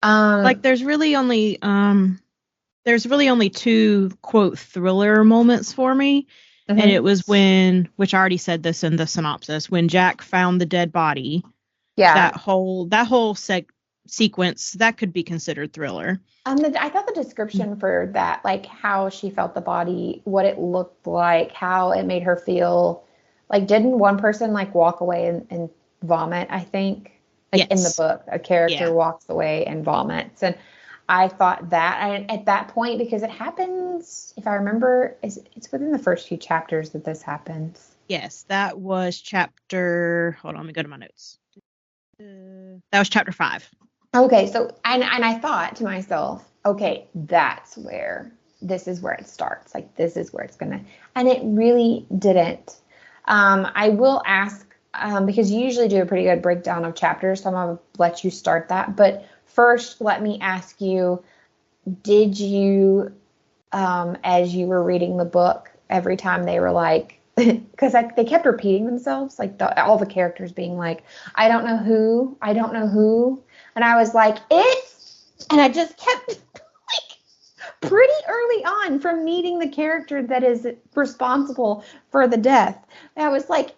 Like there's really only 2 quote thriller moments for me. Mm-hmm. And it was when, which I already said this in the synopsis, when Jack found the dead body. Yeah. That whole sequence, that could be considered thriller. I thought the description for that, like how she felt the body, what it looked like, how it made her feel, like didn't one person like walk away and vomit, I think? Like in the book, a character walks away and vomits. And I thought that at that point, because it happens, if I remember, it's within the first few chapters that this happens. Yes, that was chapter, hold on, let me go to my notes. That was chapter 5. Okay, so, and I thought to myself, okay, this is where it starts. Like, this is where it's going to, and it really didn't. I will ask, because you usually do a pretty good breakdown of chapters, so I'm going to let you start that. But first, let me ask you, did you, as you were reading the book, every time they were like, because they kept repeating themselves, like all the characters being like, I don't know who. And I was like, and I just kept, like, pretty early on from meeting the character that is responsible for the death. And I was like,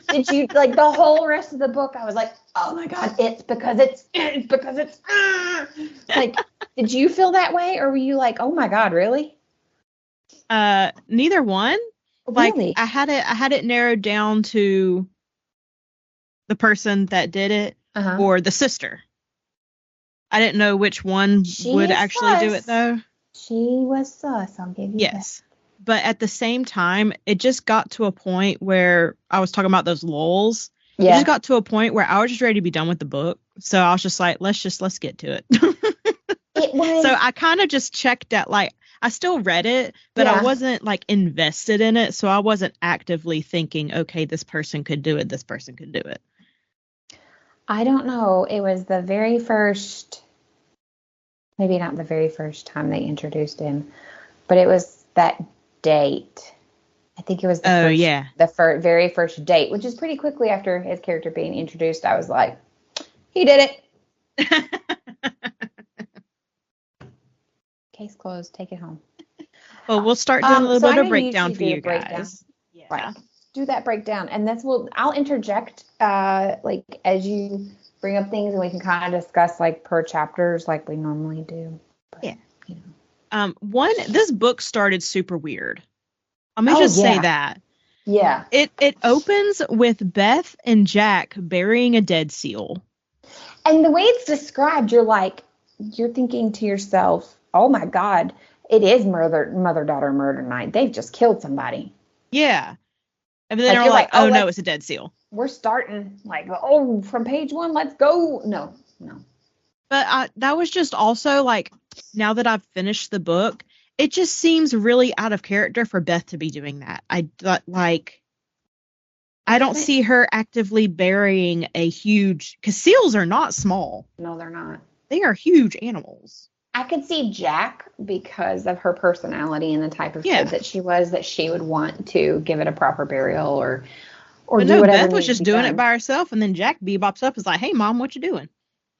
did you, like, the whole rest of the book, I was like, oh my God, it's because it's like, did you feel that way? Or were you like, oh my God, really? Neither one. Really? Like, I had it narrowed down to the person that did it or the sister. I didn't know which one would actually do it, though. She was sus, I'll give you that. But at the same time, it just got to a point where I was talking about those lulls. Yeah. It just got to a point where I was just ready to be done with the book. So I was just like, let's get to it. So I kind of just checked out, like, I still read it, but I wasn't like invested in it. So I wasn't actively thinking, okay, this person could do it. This person could do it. I don't know. It was the very first, maybe not the very first time they introduced him, but it was that date I think it was the very first date, which is pretty quickly after his character being introduced. I was like, he did it. Case closed. Take it home. Well, we'll start doing a little bit of breakdown for you guys. Yeah. Right. Do that breakdown, and I'll interject like as you bring up things, and we can kind of discuss like per chapters like we normally do. But, yeah. You know. This book started super weird. I'm gonna say that. Yeah. It opens with Beth and Jack burying a dead seal. And the way it's described, you're thinking to yourself, oh my God, it is mother-daughter murder night. They've just killed somebody. Yeah. And then they're like, oh no, it's a dead seal. We're starting from page 1, let's go. No. But that was just also like, now that I've finished the book, it just seems really out of character for Beth to be doing that. I don't see her actively burying a huge, because seals are not small. No, they're not. They are huge animals. I could see Jack, because of her personality and the type of kid that she was, that she would want to give it a proper burial or do whatever. Beth was just doing it by herself, and then Jack bebops up is like, hey Mom, what you doing?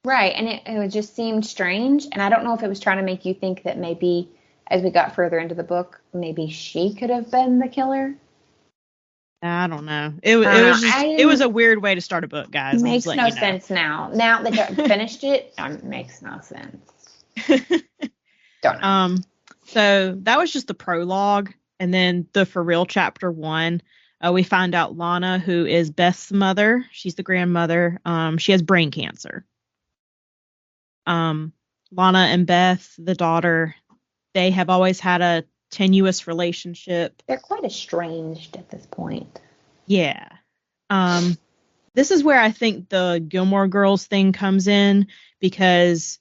Right. And it just seemed strange. And I don't know if it was trying to make you think that maybe as we got further into the book, maybe she could have been the killer. I don't know. It was a weird way to start a book, guys. Makes no sense now. Now that you finished it makes no sense. Don't know. So that was just the prologue, and then the for real chapter 1. We find out Lana, who is Beth's mother, she's the grandmother. She has brain cancer. Lana and Beth, the daughter, they have always had a tenuous relationship. They're quite estranged at this point. Yeah. This is where I think the Gilmore Girls thing comes in, because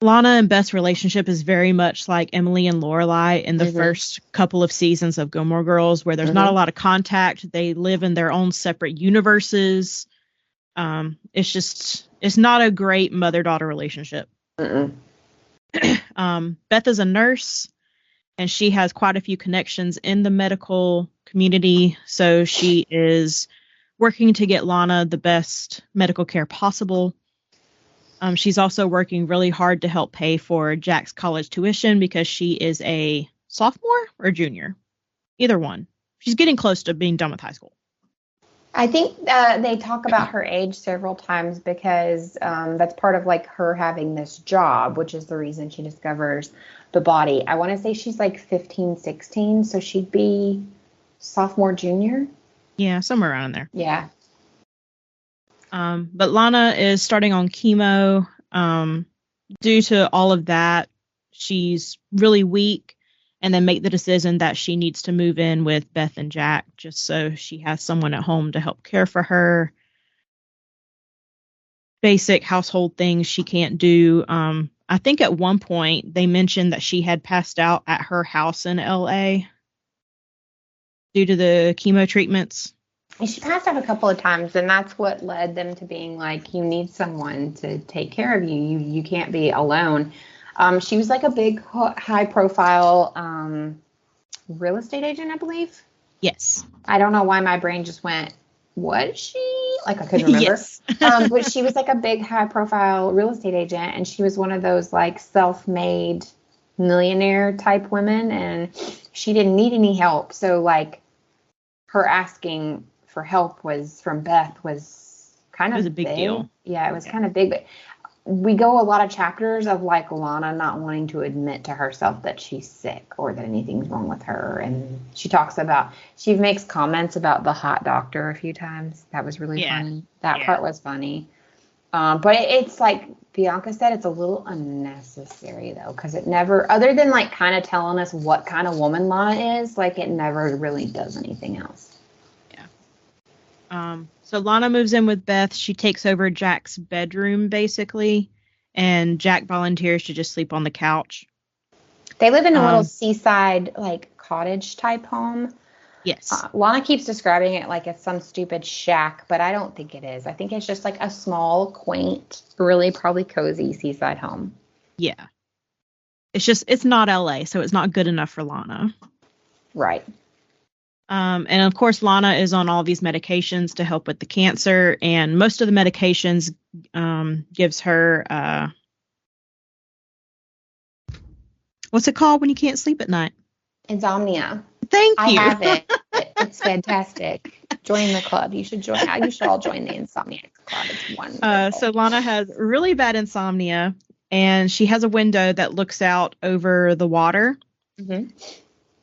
Lana and Beth's relationship is very much like Emily and Lorelai in the first couple of seasons of Gilmore Girls, where there's not a lot of contact. They live in their own separate universes. It's not a great mother-daughter relationship. Beth is a nurse, and she has quite a few connections in the medical community. So she is working to get Lana the best medical care possible. She's also working really hard to help pay for Jack's college tuition, because she is a sophomore or junior. Either one. She's getting close to being done with high school. I think they talk about her age several times, because that's part of like her having this job, which is the reason she discovers the body. I want to say she's like 15, 16, so she'd be sophomore, junior. Yeah, somewhere around there. Yeah. But Lana is starting on chemo. Due to all of that, she's really weak, and then make the decision that she needs to move in with Beth and Jack, just so she has someone at home to help care for her. Basic household things she can't do. I think at one point they mentioned that she had passed out at her house in LA due to the chemo treatments. She passed out a couple of times, and that's what led them to being like, you need someone to take care of you. You can't be alone. She was like a big, high-profile real estate agent, I believe. Yes. I don't know why my brain just went, was she? Like, I couldn't remember. Yes. But she was like a big, high-profile real estate agent, and she was one of those, like, self-made millionaire-type women, and she didn't need any help. So, like, her asking for help from Beth was kind of a big deal. Yeah, it was kind of big. But we go a lot of chapters of like Lana not wanting to admit to herself that she's sick or that anything's wrong with her. And she makes comments about the hot doctor a few times. That was really funny. That part was funny. But it's like Bianca said, it's a little unnecessary though, because it never, other than like kind of telling us what kind of woman Lana is, like it never really does anything else. So Lana moves in with Beth. She takes over Jack's bedroom, basically, and Jack volunteers to just sleep on the couch. They live in a little seaside, like, cottage-type home. Yes. Lana keeps describing it like it's some stupid shack, but I don't think it is. I think it's just, like, a small, quaint, really probably cozy seaside home. Yeah. It's not L.A., so it's not good enough for Lana. Right. And of course, Lana is on all these medications to help with the cancer, and most of the medications gives her what's it called when you can't sleep at night? Insomnia. Thank you. I have it. It's fantastic. Join the club. You should join. You should all join the Insomniacs Club. It's wonderful. So Lana has really bad insomnia, and she has a window that looks out over the water. Mm-hmm.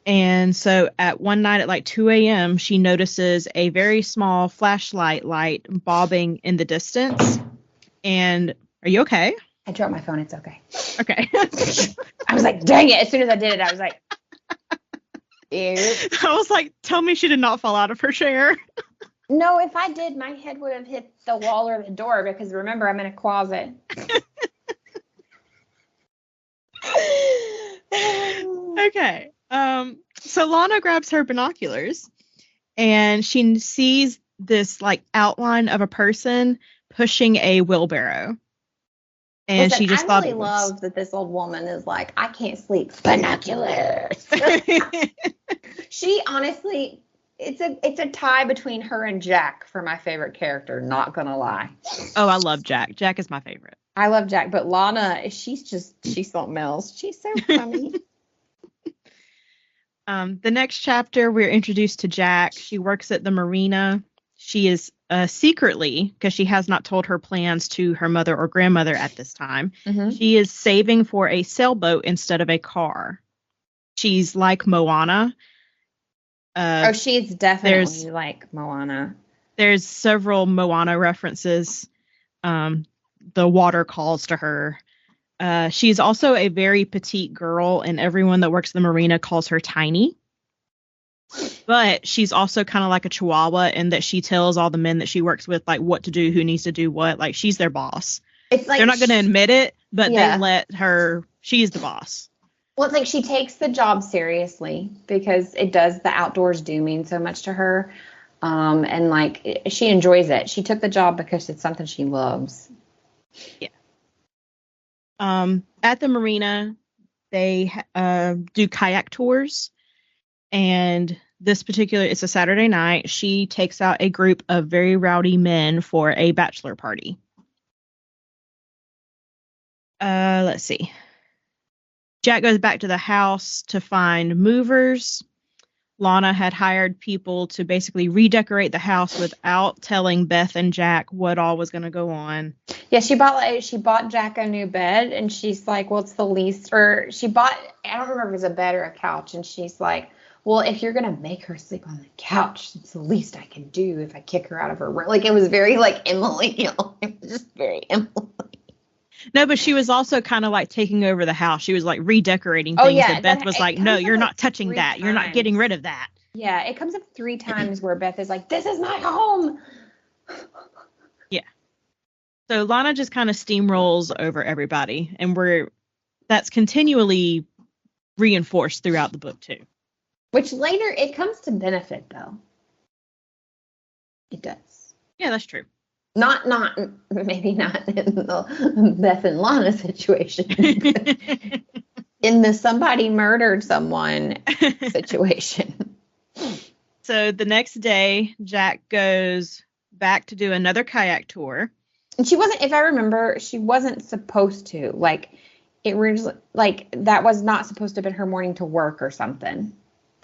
And so at one night at like 2 a.m., she notices a very small flashlight light bobbing in the distance. And are you okay? I dropped my phone. It's okay. Okay. I was like, dang it. As soon as I did it, I was like, ew. I was like, tell me she did not fall out of her chair. No, if I did, my head would have hit the wall or the door because remember, I'm in a closet. Okay. So Lana grabs her binoculars and she sees this like outline of a person pushing a wheelbarrow. And Listen, she just I really love that this old woman is like, I can't sleep. Binoculars. She honestly, it's a tie between her and Jack for my favorite character. Not gonna lie. Oh, I love Jack. Jack is my favorite. I love Jack, but Lana, she's something else. She's so funny. The next chapter, we're introduced to Jack. She works at the marina. She is secretly, because she has not told her plans to her mother or grandmother at this time, she is saving for a sailboat instead of a car. She's like Moana. She's definitely like Moana. There's several Moana references. The water calls to her. She's also a very petite girl, and everyone that works the marina calls her tiny. But she's also kind of like a chihuahua in that she tells all the men that she works with, like, what to do, who needs to do what. Like, she's their boss. It's like they're not going to admit it, but they let her. She's the boss. Well, it's like she takes the job seriously because the outdoors do mean so much to her. And like she enjoys it. She took the job because it's something she loves. Yeah. At the marina, they do kayak tours. And this particular, it's a Saturday night. She takes out a group of very rowdy men for a bachelor party. Let's see. Jack goes back to the house to find movers. Lana had hired people to basically redecorate the house without telling Beth and Jack what all was going to go on. Yeah, she bought Jack a new bed, and she's like, well, it's the least, or she bought, I don't remember if it was a bed or a couch, and she's like, well, if you're going to make her sleep on the couch, it's the least I can do if I kick her out of her room. Like, it was very, like, Emily. It was just very Emily. No, but she was also kind of, like, taking over the house. She was, like, redecorating things. And Beth was like, no, you're not touching that. Times. You're not getting rid of that. Yeah, it comes up 3 times where Beth is like, this is my home. Yeah. So Lana just kind of steamrolls over everybody. And that's continually reinforced throughout the book, too. Which later, it comes to benefit, though. It does. Yeah, that's true. Maybe not in the Beth and Lana situation. In the somebody murdered someone situation. So the next day, Jack goes back to do another kayak tour. And she wasn't, if I remember, she wasn't supposed to. Like, that was not supposed to have been her morning to work or something.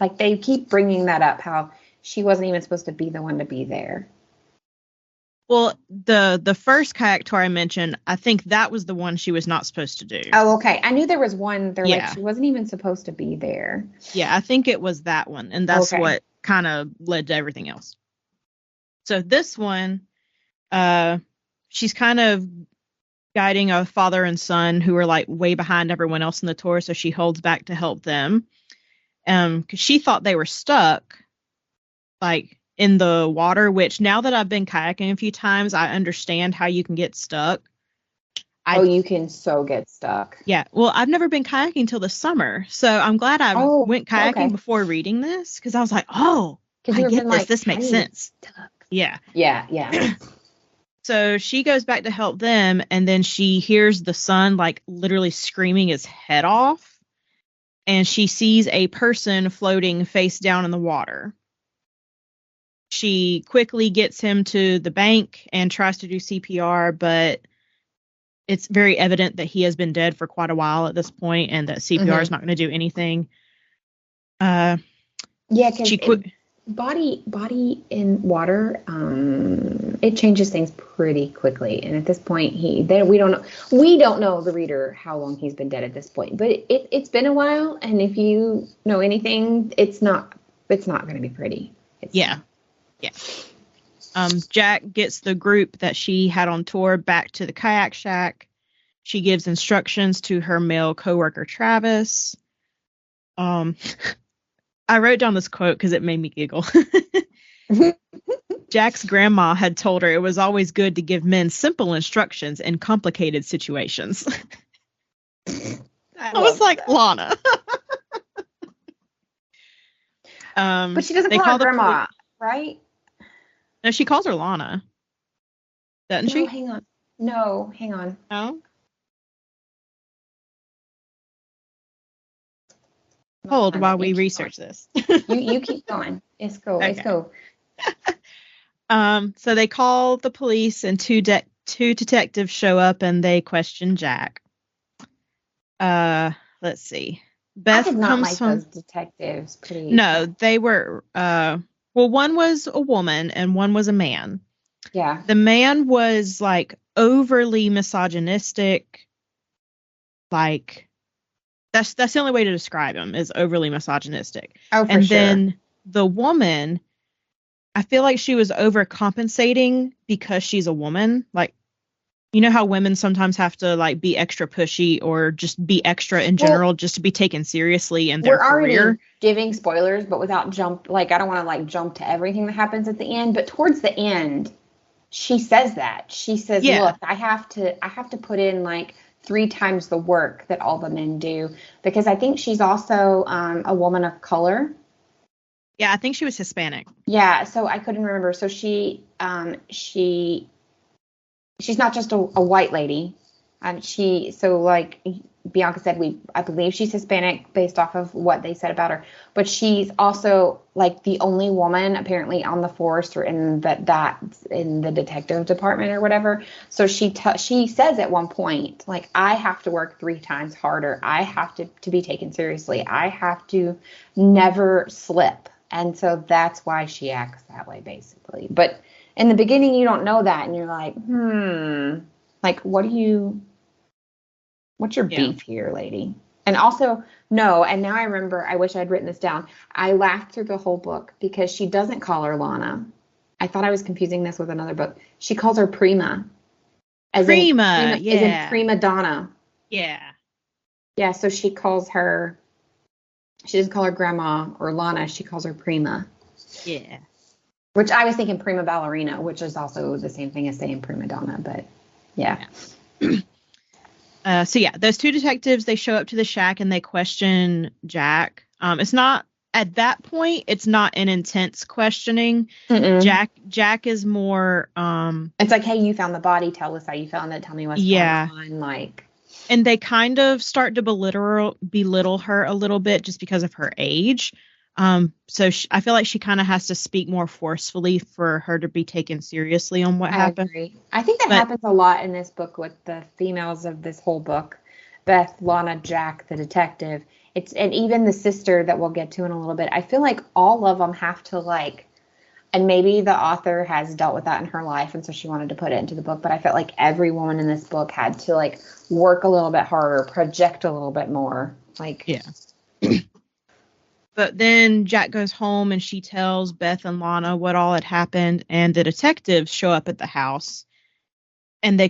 Like, they keep bringing that up, how she wasn't even supposed to be the one to be there. Well, the first kayak tour I mentioned, I think that was the one she was not supposed to do. Oh, okay. I knew there was one. Like, she wasn't even supposed to be there. Yeah, I think it was that one. And that's what kind of led to everything else. So this one, she's kind of guiding a father and son who are like way behind everyone else in the tour. So she holds back to help them. Because she thought they were stuck, like, in the water, which now that I've been kayaking a few times, I understand how you can get stuck. You can so get stuck. Yeah. Well, I've never been kayaking till the summer. So I'm glad I went kayaking before reading this, because I was like, I get this. Like, this makes sense. Stuck. Yeah. Yeah. So she goes back to help them, and then she hears the son, like, literally screaming his head off. And she sees a person floating face down in the water. She quickly gets him to the bank and tries to do CPR, but it's very evident that he has been dead for quite a while at this point, and that CPR is not going to do anything. Yeah, because body in water, it changes things pretty quickly. And at this point, we don't know the reader how long he's been dead at this point. But it's been a while, and if you know anything, it's not going to be pretty. Yeah. Jack gets the group that she had on tour back to the kayak shack. She gives instructions to her male coworker Travis. I wrote down this quote because it made me giggle. Jack's grandma had told her it was always good to give men simple instructions in complicated situations. I was like, Lana. But she doesn't call her grandma, right? No, she calls her Lana. Doesn't she? Hang on. No, hang on. No? Hold while we research this. you keep going. It's cool. Okay. It's cool. So they call the police, and two detectives show up, and they question Jack. Let's see. Beth I did not comes like home. Those detectives. Pretty. No, they were. Well, one was a woman and one was a man. Yeah. The man was like overly misogynistic. Like that's the only way to describe him, is overly misogynistic. Oh, for and sure. Then the woman, I feel like she was overcompensating because she's a woman. Like, you know how women sometimes have to like be extra pushy or just be extra in general, just to be taken seriously in their career. We're already giving spoilers, but without jump. Like, I don't want to like jump to everything that happens at the end, but towards the end, she says that. She says, "Look, I have to put in like 3 times the work that all the men do," because I think she's also a woman of color. Yeah, I think she was Hispanic. Yeah, so I couldn't remember. So she's not just a white lady. Like Bianca said, I believe she's Hispanic based off of what they said about her. But she's also like the only woman apparently on the force or in in the detective department or whatever. So she says at one point, like, I have to work 3 times harder. I have to be taken seriously. I have to never slip. And so that's why she acts that way, basically. But in the beginning, you don't know that, and you're like, like, what's your beef here, lady? And also, no, and now I remember, I wish I'd written this down. I laughed through the whole book because she doesn't call her Lana. I thought I was confusing this with another book. She calls her Prima. As in prima donna. Yeah. Yeah, so she doesn't call her grandma or Lana, she calls her Prima. Yeah. Which I was thinking prima ballerina, which is also the same thing as saying prima donna, but yeah. So those 2 detectives, they show up to the shack and they question Jack. It's not, at that point, it's not an intense questioning. Mm-mm. Jack is more it's like, hey, you found the body, tell us how you found it, tell me what's going on, like. And they kind of start to belittle her a little bit just because of her age. So I feel like she kind of has to speak more forcefully for her to be taken seriously on what happened. Agree. I think that happens a lot in this book with the females of this whole book. Beth, Lana, Jack, the detective. And even the sister that we'll get to in a little bit. I feel like all of them have to like, and maybe the author has dealt with that in her life, and so she wanted to put it into the book, but I felt like every woman in this book had to like work a little bit harder, project a little bit more. Like, yeah. But then Jack goes home and she tells Beth and Lana what all had happened, and the detectives show up at the house, and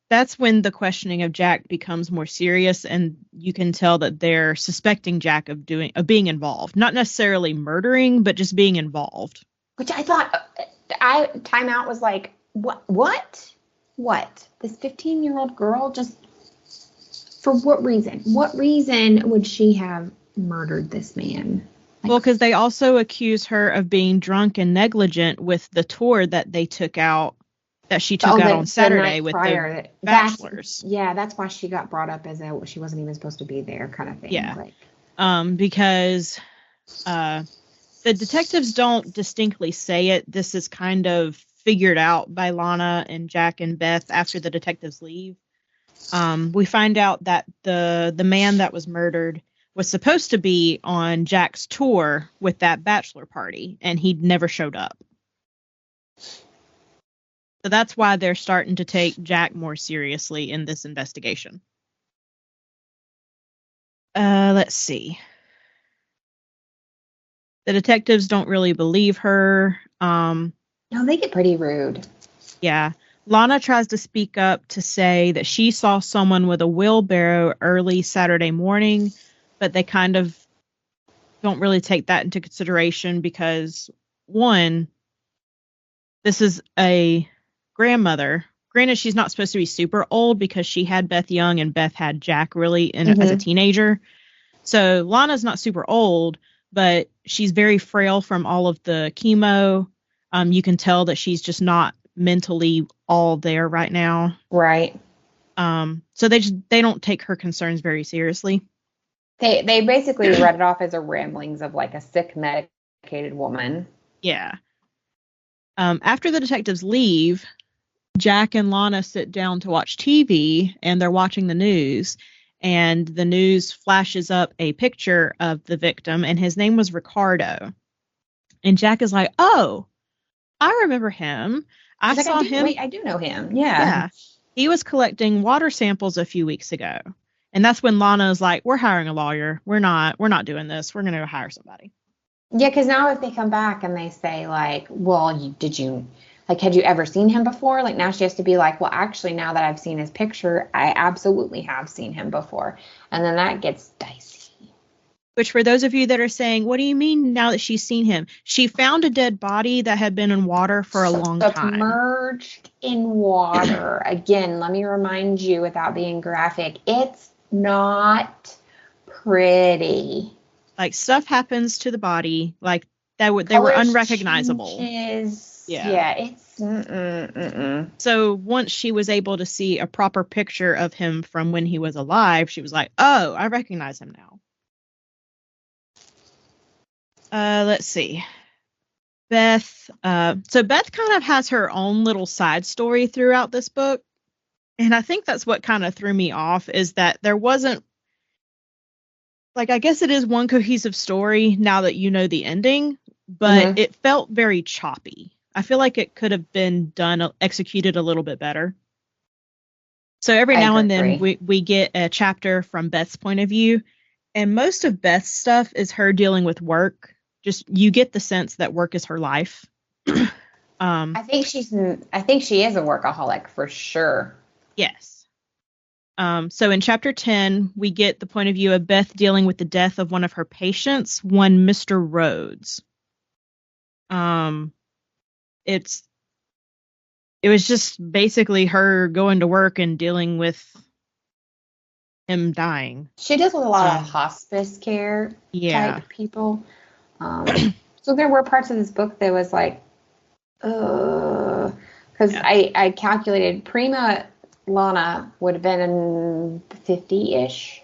that's when the questioning of Jack becomes more serious, and you can tell that they're suspecting Jack of being involved, not necessarily murdering, but just being involved. Which I thought, time out was like, what? This 15-year-old girl just, for what reason? What reason would she have murdered this man? Like, well, because they also accuse her of being drunk and negligent with the tour that they took out, that she took out on Saturday with the bachelors. That's why she got brought up as she wasn't even supposed to be there kind of thing. Yeah. Because the detectives don't distinctly say it. This is kind of figured out by Lana and Jack and Beth after the detectives leave. We find out that the man that was murdered was supposed to be on Jack's tour with that bachelor party, and he'd never showed up. So that's why they're starting to take Jack more seriously in this investigation. Let's see. The detectives don't really believe her. No, they get pretty rude. Yeah. Lana tries to speak up to say that she saw someone with a wheelbarrow early Saturday morning, but they kind of don't really take that into consideration because, one, this is a grandmother. Granted, she's not supposed to be super old because she had Beth young and Beth had Jack really as a teenager. So Lana's not super old, but she's very frail from all of the chemo. You can tell that she's just not mentally all there right now. Right. So they don't take her concerns very seriously. They basically read it off as a ramblings of like a sick, medicated woman. Yeah. After the detectives leave, Jack and Lana sit down to watch TV, and they're watching the news. And the news flashes up a picture of the victim, and his name was Ricardo. And Jack is like, "Oh, I remember him. I saw him. Wait, I do know him. Yeah. He was collecting water samples a few weeks ago." And that's when Lana is like, "We're hiring a lawyer. We're not doing this. We're going to go hire somebody." Yeah, because now if they come back and they say like, "Well, had you ever seen him before?" Like now she has to be like, "Well, actually, now that I've seen his picture, I absolutely have seen him before." And then that gets dicey. Which, for those of you that are saying, what do you mean now that she's seen him? She found a dead body that had been in water for a long time. Submerged in water. Again, let me remind you, without being graphic, it's not pretty. Like, stuff happens to the body. Like, they were unrecognizable. Yeah, it's So once she was able to see a proper picture of him from when he was alive, she was like, "Oh, I recognize him now." Let's see. Beth. So Beth kind of has her own little side story throughout this book. And I think that's what kind of threw me off, is that there wasn't, like, I guess it is one cohesive story now that you know the ending, but it felt very choppy. I feel like it could have been executed a little bit better. So every now and then we get a chapter from Beth's point of view, and most of Beth's stuff is her dealing with work. Just, you get the sense that work is her life. I think she is a workaholic for sure. Yes. So in chapter 10, we get the point of view of Beth dealing with the death of one of her patients, one Mr. Rhodes. It was just basically her going to work and dealing with him dying. She deals with a lot of hospice care type people. So there were parts of this book that was like, because I calculated prima Lana would have been in 50-ish.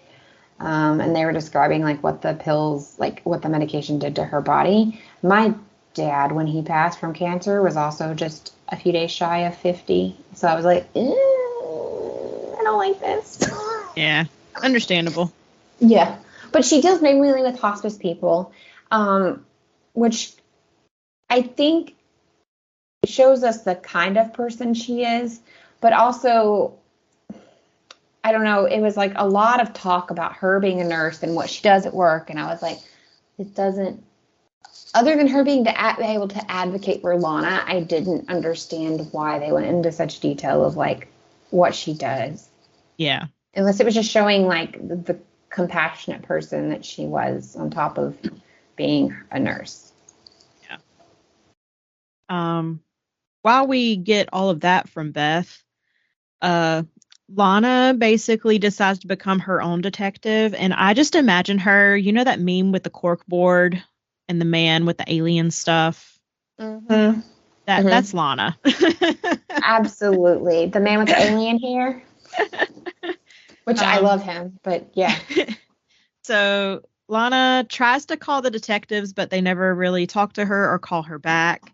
And they were describing like what the pills, like what the medication did to her body. My dad, when he passed from cancer, was also just a few days shy of 50. So I was like, I don't like this. Yeah, understandable. Yeah. But she deals mainly with hospice people, which I think shows us the kind of person she is, but also, I don't know, it was like a lot of talk about her being a nurse and what she does at work, and I was like, it doesn't, other than her being able to advocate for Lana, I didn't understand why they went into such detail of like what she does. Yeah. Unless it was just showing like the compassionate person that she was on top of being a nurse. Yeah. While we get all of that from Beth, Lana basically decides to become her own detective, and I just imagine her, you know that meme with the cork board and the man with the alien stuff? Mm-hmm. That's Lana. Absolutely. The man with the alien hair. Which I love him, but yeah. So Lana tries to call the detectives, but they never really talk to her or call her back.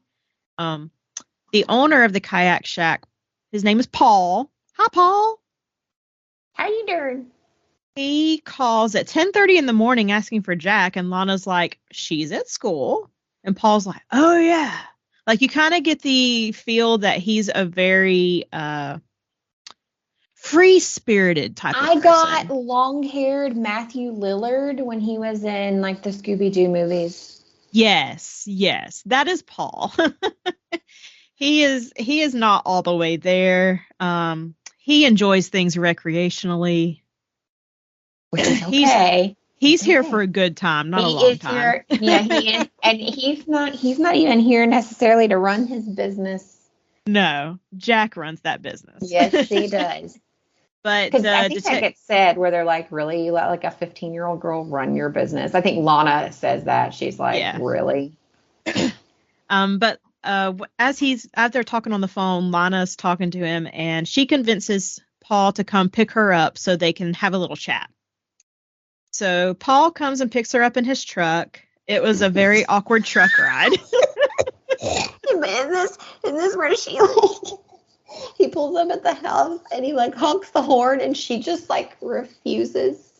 The owner of the kayak shack, his name is Paul. Hi, Paul. How you doing? He calls at 10:30 in the morning asking for Jack, and Lana's like, she's at school. And Paul's like, oh, yeah. Like, you kind of get the feel that he's a very free-spirited type of person. I got long-haired Matthew Lillard when he was in, like, the Scooby-Doo movies. Yes. That is Paul. He is not all the way there. He enjoys things recreationally. Which is okay. He's here for a good time, not a long time. Yeah, he is. And he's not even here necessarily to run his business. No, Jack runs that business. Yes, he does. But I think that gets said where they're like, really, you let like a 15-year-old girl run your business? I think Lana says that. She's like, yeah. Really? But as they're talking on the phone, Lana's talking to him, and she convinces Paul to come pick her up so they can have a little chat. So Paul comes and picks her up in his truck. It was a very awkward truck ride. Is this where she he pulls up at the house and he like honks the horn and she just like refuses.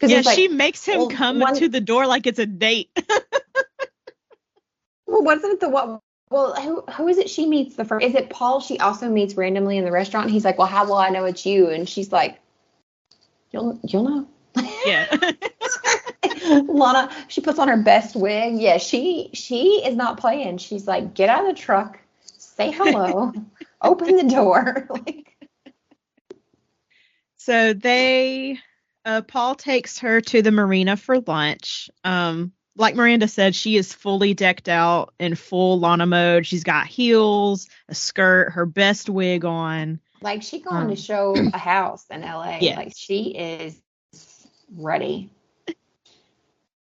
Yeah, she makes him come to the door like it's a date. Well, wasn't it the what? Well, who is it she meets the first? Is it Paul she also meets randomly in the restaurant? And he's like, well, how will I know it's you? And she's like, you'll know. Yeah. Lana, she puts on her best wig. Yeah, she is not playing. She's like, get out of the truck, say hello, open the door. So Paul takes her to the marina for lunch. Like Miranda said, she is fully decked out in full Lana mode. She's got heels, a skirt, her best wig on. Like she going to show a house in LA. Yes. Like she is ready.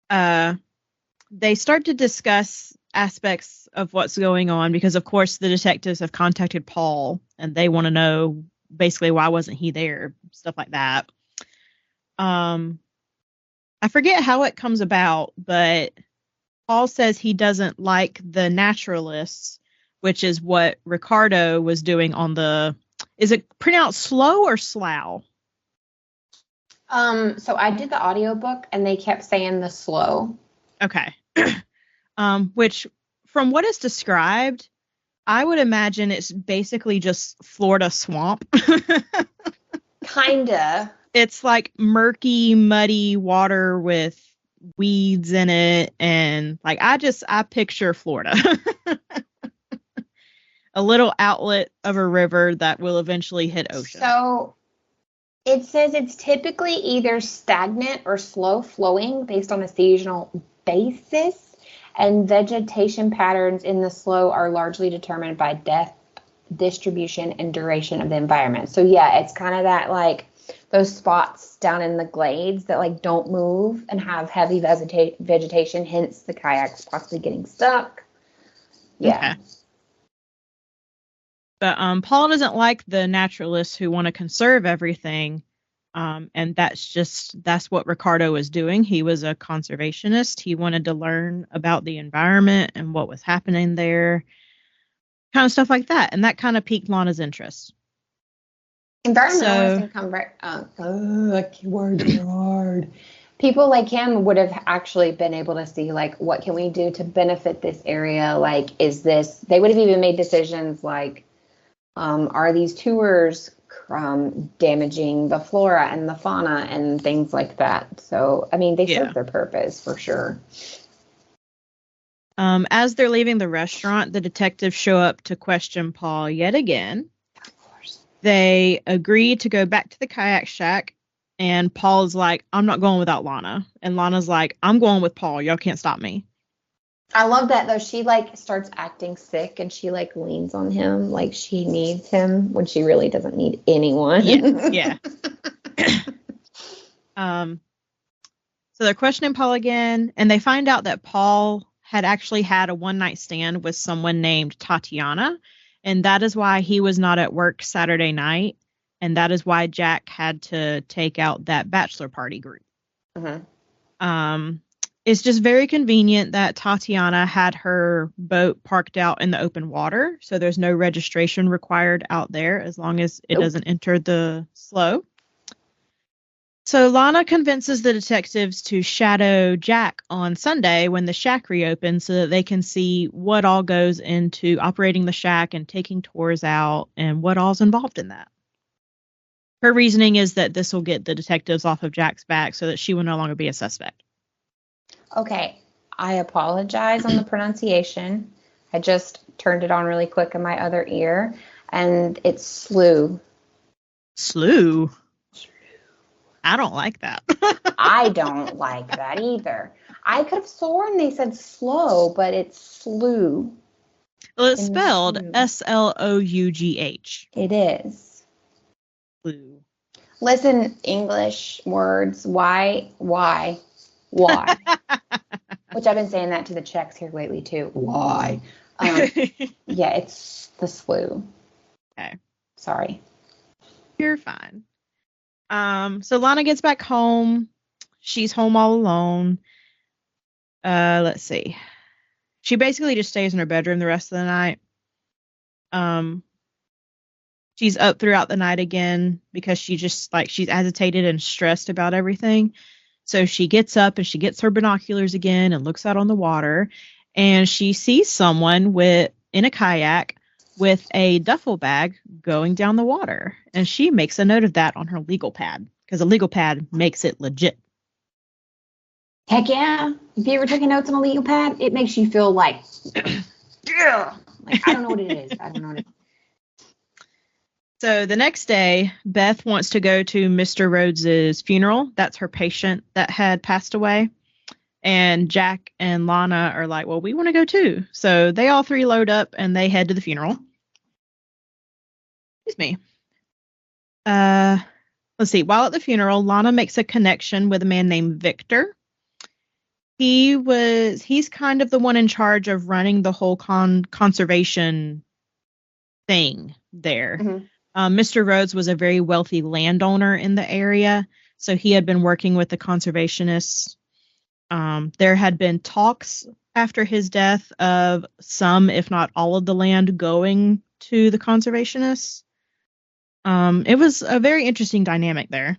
They start to discuss aspects of what's going on because, of course, the detectives have contacted Paul and they want to know basically why wasn't he there, stuff like that. I forget how it comes about, but Paul says he doesn't like the naturalists, which is what Ricardo was doing on is it pronounced slow or slough? So I did the audiobook and they kept saying the slow. Okay. Which from what is described, I would imagine it's basically just Florida swamp. Kinda. It's like murky, muddy water with weeds in it. And like, I picture Florida. A little outlet of a river that will eventually hit ocean. So it says it's typically either stagnant or slow flowing based on a seasonal basis, and vegetation patterns in the slow are largely determined by depth, distribution, and duration of the environment. So yeah, it's kind of that like those spots down in the glades that like don't move and have heavy vegetation, hence the kayaks possibly getting stuck. Yeah. Okay. But Paul doesn't like the naturalists who want to conserve everything. And that's what Ricardo was doing. He was a conservationist. He wanted to learn about the environment and what was happening there, kind of stuff like that. And that kind of piqued Lana's interest. Environmentalists can keyword hard. People like him would have actually been able to see, like, what can we do to benefit this area? Like, they would have even made decisions like, are these tours damaging the flora and the fauna and things like that? So, I mean, they serve their purpose for sure. As they're leaving the restaurant, the detectives show up to question Paul yet again. Of course. They agree to go back to the kayak shack, and Paul's like, I'm not going without Lana. And Lana's like, I'm going with Paul. Y'all can't stop me. I love that, though. She, like, starts acting sick, and she, like, leans on him like she needs him when she really doesn't need anyone. Yeah. So they're questioning Paul again, and they find out that Paul had actually had a one-night stand with someone named Tatiana, and that is why he was not at work Saturday night, and that is why Jack had to take out that bachelor party group. Mm-hmm. It's just very convenient that Tatiana had her boat parked out in the open water, so there's no registration required out there as long as it doesn't enter the slough. So Lana convinces the detectives to shadow Jack on Sunday when the shack reopens so that they can see what all goes into operating the shack and taking tours out and what all's involved in that. Her reasoning is that this will get the detectives off of Jack's back so that she will no longer be a suspect. Okay, I apologize on the pronunciation. I just turned it on really quick in my other ear, and it's slew. Slew? I don't like that. I don't like that either. I could have sworn they said slow, but it's slew. Well, it's spelled Slough. It is. Slew. Listen, English words. Why? Which I've been saying that to the Czechs here lately too. Why? Yeah, it's the slew. Okay. Sorry. You're fine. So Lana gets back home. She's home all alone. Let's see. She basically just stays in her bedroom the rest of the night. She's up throughout the night again because she's agitated and stressed about everything. So she gets up and she gets her binoculars again and looks out on the water, and she sees someone in a kayak with a duffel bag going down the water. And she makes a note of that on her legal pad because a legal pad makes it legit. Heck yeah. If you ever taken notes on a legal pad, it makes you feel like, yeah. Like, I don't know what it is. So the next day, Beth wants to go to Mr. Rhodes's funeral. That's her patient that had passed away. And Jack and Lana are like, well, we want to go too. So they all three load up and they head to the funeral. Excuse me. Let's see. While at the funeral, Lana makes a connection with a man named Victor. He's kind of the one in charge of running the whole conservation thing there. Mm-hmm. Mr. Rhodes was a very wealthy landowner in the area, so he had been working with the conservationists. There had been talks after his death of some, if not all of the land going to the conservationists. It was a very interesting dynamic there.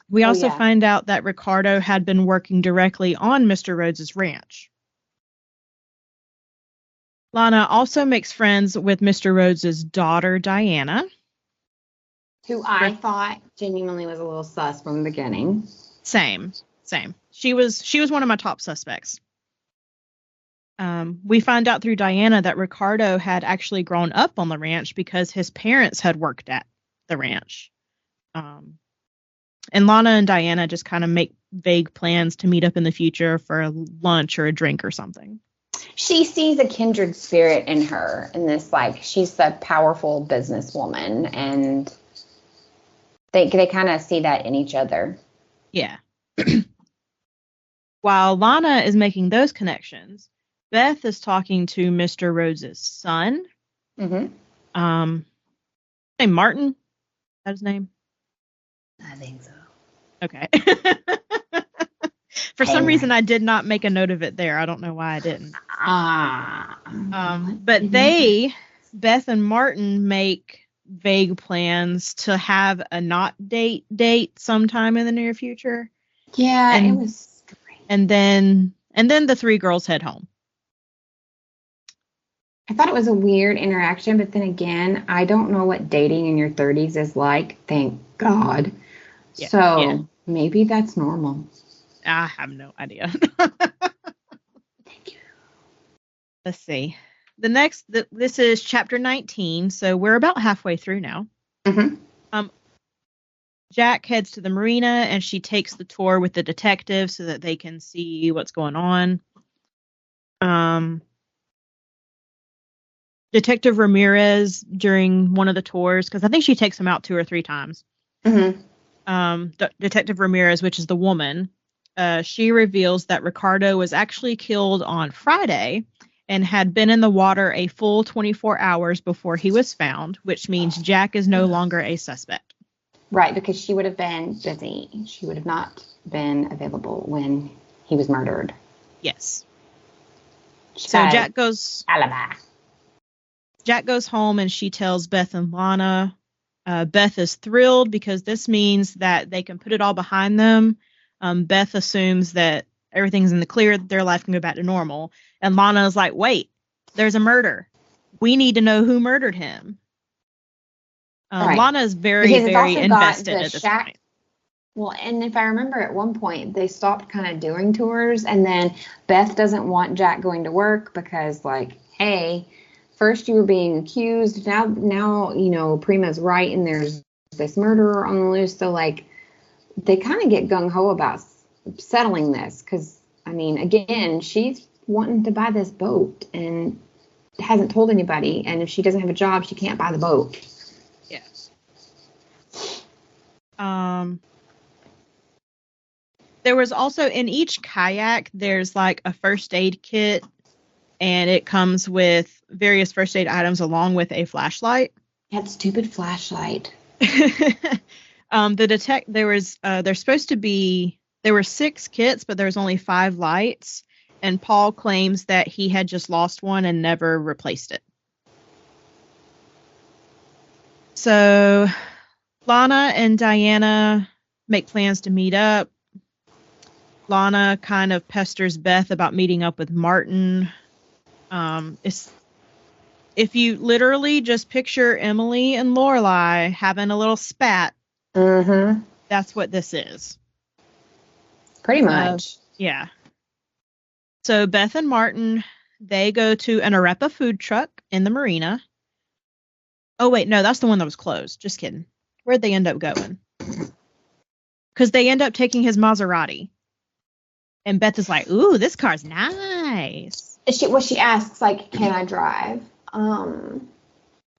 We also find out that Ricardo had been working directly on Mr. Rhodes's ranch. Lana also makes friends with Mr. Rhodes's daughter, Diana. Who I thought genuinely was a little sus from the beginning. Same. She was one of my top suspects. We find out through Diana that Ricardo had actually grown up on the ranch because his parents had worked at the ranch. And Lana and Diana just kind of make vague plans to meet up in the future for a lunch or a drink or something. She sees a kindred spirit in her, in this, like, she's the powerful businesswoman, and they kind of see that in each other. Yeah. While Lana is making those connections, Beth is talking to Mr. Rhodes's son. Mm-hmm. Named Martin? Is that his name? I think so. Okay. For some reason, I did not make a note of it there. I don't know why I didn't. But Beth and Martin make vague plans to have a not date sometime in the near future. Yeah, it was strange. And then the three girls head home. I thought it was a weird interaction, but then again, I don't know what dating in your 30s is like. Thank God. Yeah, so maybe that's normal. I have no idea. Thank you. Let's see. This is chapter 19, so we're about halfway through now. Mm-hmm. Jack heads to the marina, and she takes the tour with the detective so that they can see what's going on. Detective Ramirez, during one of the tours, because I think she takes him out 2 or 3 times. Mm-hmm. Detective Ramirez, which is the woman, she reveals that Ricardo was actually killed on Friday and had been in the water a full 24 hours before he was found, which means Jack is no longer a suspect. Right, because she would have been busy. She would have not been available when he was murdered. Yes. So Jack goes alibi. Jack goes home and she tells Beth and Lana. Beth is thrilled because this means that they can put it all behind them. Beth assumes that everything's in the clear, that their life can go back to normal. And Lana is like, wait, there's a murder. We need to know who murdered him. Right. Lana is very invested at this point. Well, and if I remember at one point, they stopped kind of doing tours, and then Beth doesn't want Jack going to work because, like, hey, first you were being accused, now you know, Prima's right, and there's this murderer on the loose, so, like, they kind of get gung-ho about settling this, because, I mean, again, she's wanting to buy this boat, and hasn't told anybody, and if she doesn't have a job, she can't buy the boat. Yes. There was also, in each kayak, there's like a first aid kit, and it comes with various first aid items along with a flashlight. That stupid flashlight. There were 6 kits, but there was only 5 lights, and Paul claims that he had just lost one and never replaced it. So Lana and Diana make plans to meet up. Lana kind of pesters Beth about meeting up with Martin. If you literally just picture Emily and Lorelai having a little spat, that's what this is. Pretty much. Yeah. So Beth and Martin, they go to an Arepa food truck in the marina. Oh, wait, no, that's the one that was closed. Just kidding. Where'd they end up going? Because they end up taking his Maserati. And Beth is like, ooh, this car's nice. She asks, like, can I drive? I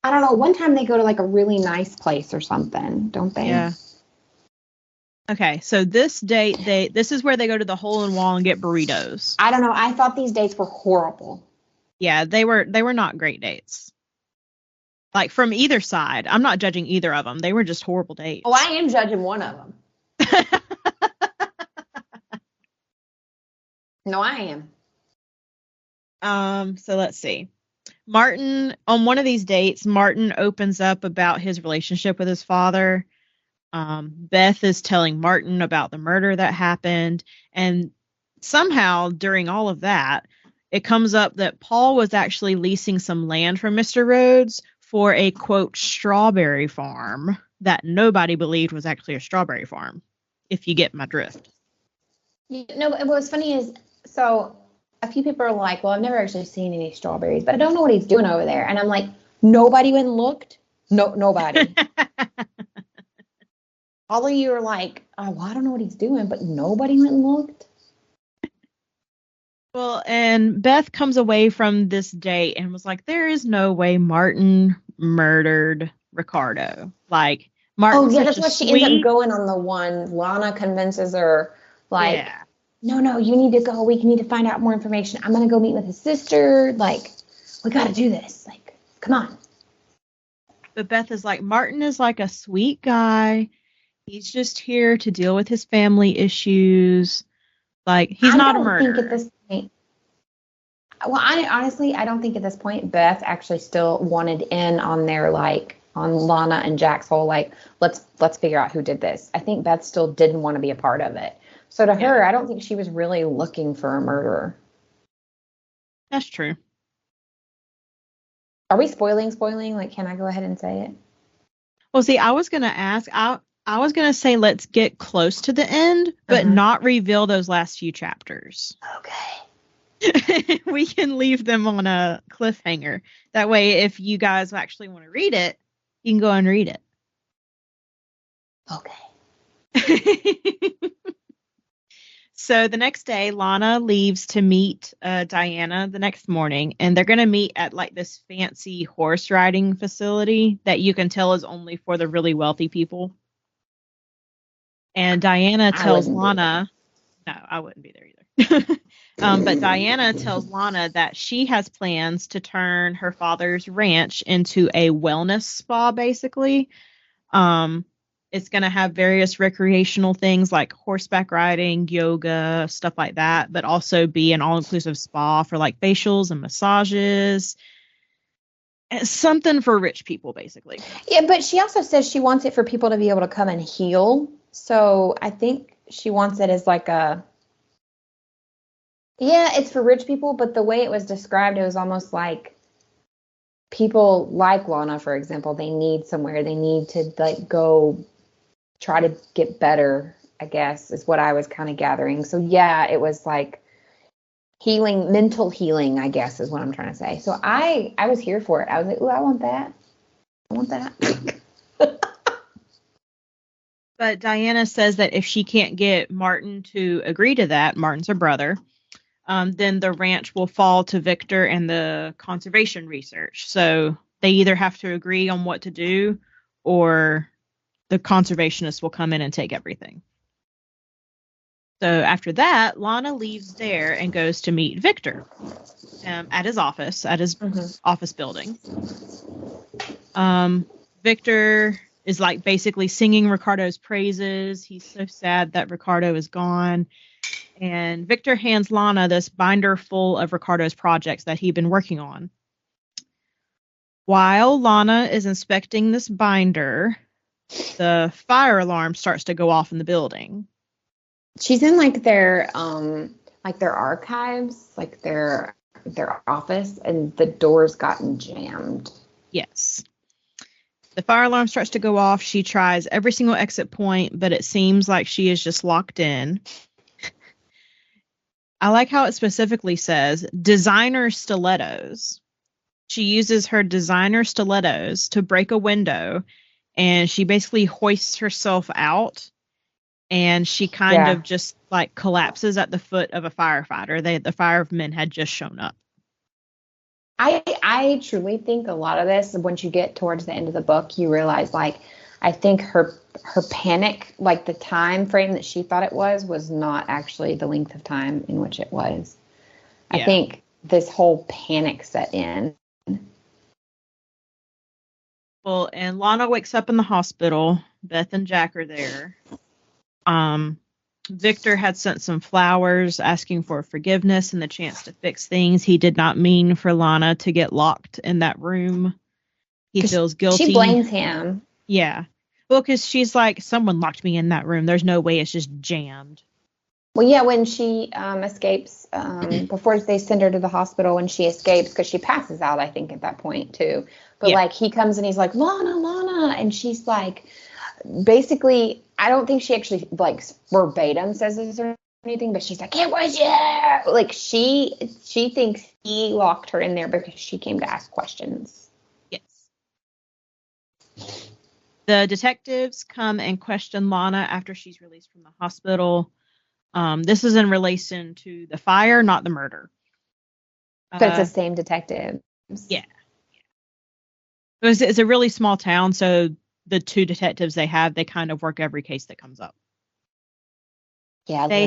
don't know. One time they go to, like, a really nice place or something, don't they? Yeah. Okay, so this date, this is where they go to the hole in wall and get burritos. I don't know. I thought these dates were horrible. Yeah, they were not great dates. Like, from either side. I'm not judging either of them. They were just horrible dates. Oh, I am judging one of them. No, I am. So let's see. Martin, on one of these dates, Martin opens up about his relationship with his father. Beth is telling Martin about the murder that happened. And somehow, during all of that, it comes up that Paul was actually leasing some land from Mr. Rhodes for a, quote, strawberry farm that nobody believed was actually a strawberry farm, if you get my drift. No, what was funny is, so a few people are like, well, I've never actually seen any strawberries, but I don't know what he's doing over there. And I'm like, nobody went and looked? No, nobody. All of you are like, oh, well, I don't know what he's doing, but nobody went and looked? Well, and Beth comes away from this date and was like, there is no way Martin murdered Ricardo. Like, Martin. Oh, yeah, that's why she ends up going on the one. Lana convinces her, like, yeah. No, you need to go. We need to find out more information. I'm going to go meet with his sister. Like, we got to do this. Like, come on. But Beth is like, Martin is like a sweet guy. He's just here to deal with his family issues. Like, he's not a murderer. I don't think at this point. Well, I don't think at this point Beth actually still wanted in on their, like, on Lana and Jack's whole, like, let's figure out who did this. I think Beth still didn't want to be a part of it. So to her, I don't think she was really looking for a murderer. That's true. Are we spoiling? Like, can I go ahead and say it? Well, see, I was going to ask, I was going to say let's get close to the end, but not reveal those last few chapters. Okay. We can leave them on a cliffhanger. That way, if you guys actually want to read it, you can go and read it. Okay. So the next day, Lana leaves to meet Diana the next morning, and they're going to meet at like this fancy horse riding facility that you can tell is only for the really wealthy people. And Diana tells Lana, no, I wouldn't be there either. But Diana tells Lana that she has plans to turn her father's ranch into a wellness spa, basically. It's going to have various recreational things like horseback riding, yoga, stuff like that, but also be an all-inclusive spa for like facials and massages. It's something for rich people, basically. Yeah, but she also says she wants it for people to be able to come and heal. So I think she wants it as like a... Yeah, it's for rich people, but the way it was described, it was almost like people like Lana, for example, they need somewhere. They need to like go try to get better, I guess, is what I was kind of gathering. So yeah, it was like healing, mental healing, I guess, is what I'm trying to say. So I was here for it. I was like, ooh, I want that. I want that. But Diana says that if she can't get Martin to agree to that, Martin's her brother, then the ranch will fall to Victor and the conservation research. So they either have to agree on what to do, or the conservationists will come in and take everything. So after that, Lana leaves there and goes to meet Victor at his office office building. Victor is like basically singing Ricardo's praises. He's so sad that Ricardo is gone. And Victor hands Lana this binder full of Ricardo's projects that he'd been working on. While Lana is inspecting this binder, the fire alarm starts to go off in the building. She's in like their archives, like their office, and the door's gotten jammed. Yes. The fire alarm starts to go off. She tries every single exit point, but it seems like she is just locked in. I like how it specifically says designer stilettos. She uses her designer stilettos to break a window, and she basically hoists herself out, and she kind of just like collapses at the foot of a firefighter. The firemen had just shown up. I truly think a lot of this, once you get towards the end of the book, you realize, like, I think her panic, like the time frame that she thought it was not actually the length of time in which it was. Yeah. I think this whole panic set in. Well, and Lana wakes up in the hospital. Beth and Jack are there. Victor had sent some flowers asking for forgiveness and the chance to fix things. He did not mean for Lana to get locked in that room. He feels guilty. She blames him. Yeah. Well, because she's like, someone locked me in that room. There's no way it's just jammed. Well, yeah, when she escapes, before they send her to the hospital, when she escapes, because she passes out, I think, at that point, too. But, like, he comes and he's like, Lana, and she's like, basically, I don't think she actually, like, verbatim says this or anything, but she's like, it was you! Like, she thinks he locked her in there because she came to ask questions. Yes. The detectives come and question Lana after she's released from the hospital. This is in relation to the fire, not the murder. But it's the same detectives. Yeah. It's a really small town, so the two detectives they kind of work every case that comes up. Yeah, my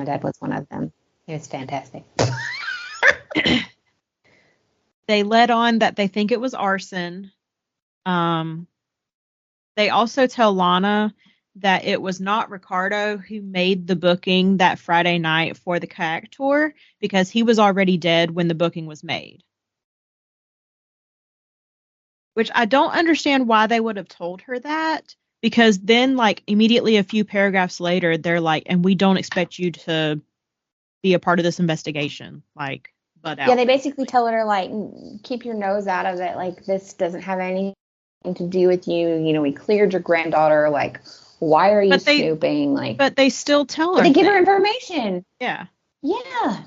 dad was one of them. It was fantastic. They led on that they think it was arson. They also tell Lana that it was not Ricardo who made the booking that Friday night for the kayak tour, because he was already dead when the booking was made. Which I don't understand why they would have told her that, because then, like, immediately a few paragraphs later, they're like, and we don't expect you to be a part of this investigation. Like, but out. Yeah, they basically tell her, like, keep your nose out of it. Like, this doesn't have anything to do with you. You know, we cleared your granddaughter. Like, why are you snooping? Like, but they still tell her. They give her information. Yeah. Yeah.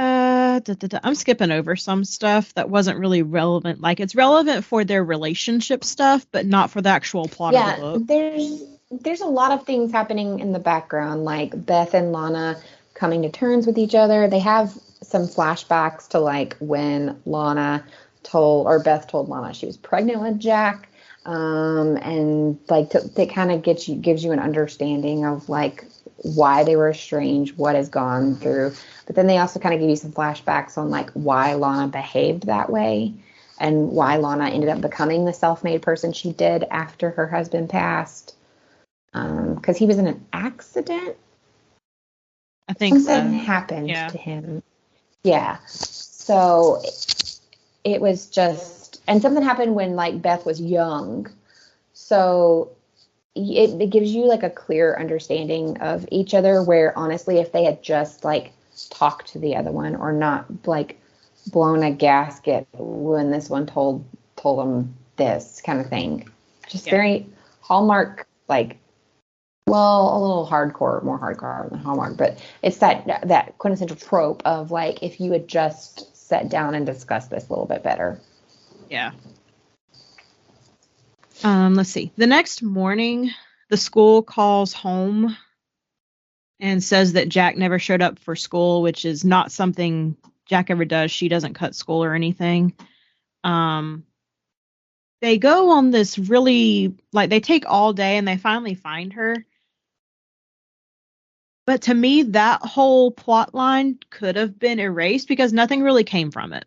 I'm skipping over some stuff that wasn't really relevant. Like, it's relevant for their relationship stuff, but not for the actual plot of the book. There's a lot of things happening in the background, like Beth and Lana coming to terms with each other. They have some flashbacks to, like, when Beth told Lana she was pregnant with Jack. And like it kind of gives you an understanding of, like, why they were estranged, what has gone through. But then they also kind of give you some flashbacks on, like, why Lana behaved that way. and why Lana ended up becoming the self-made person she did after her husband passed. Because he was in an accident. I think something so. happened to him. Yeah. So it was just, and something happened when like Beth was young. So it gives you like a clear understanding of each other, where honestly, if they had just like talked to the other one or not like blown a gasket when this one told them this kind of thing. Just very Hallmark, like, well, a little hardcore, more hardcore than Hallmark, but it's that quintessential trope of like, if you had just sat down and discussed this a little bit better. Yeah. Let's see. The next morning, the school calls home and says that Jack never showed up for school, which is not something Jack ever does. She doesn't cut school or anything. They go on this really, like, they take all day and they finally find her. But to me, that whole plot line could have been erased because nothing really came from it.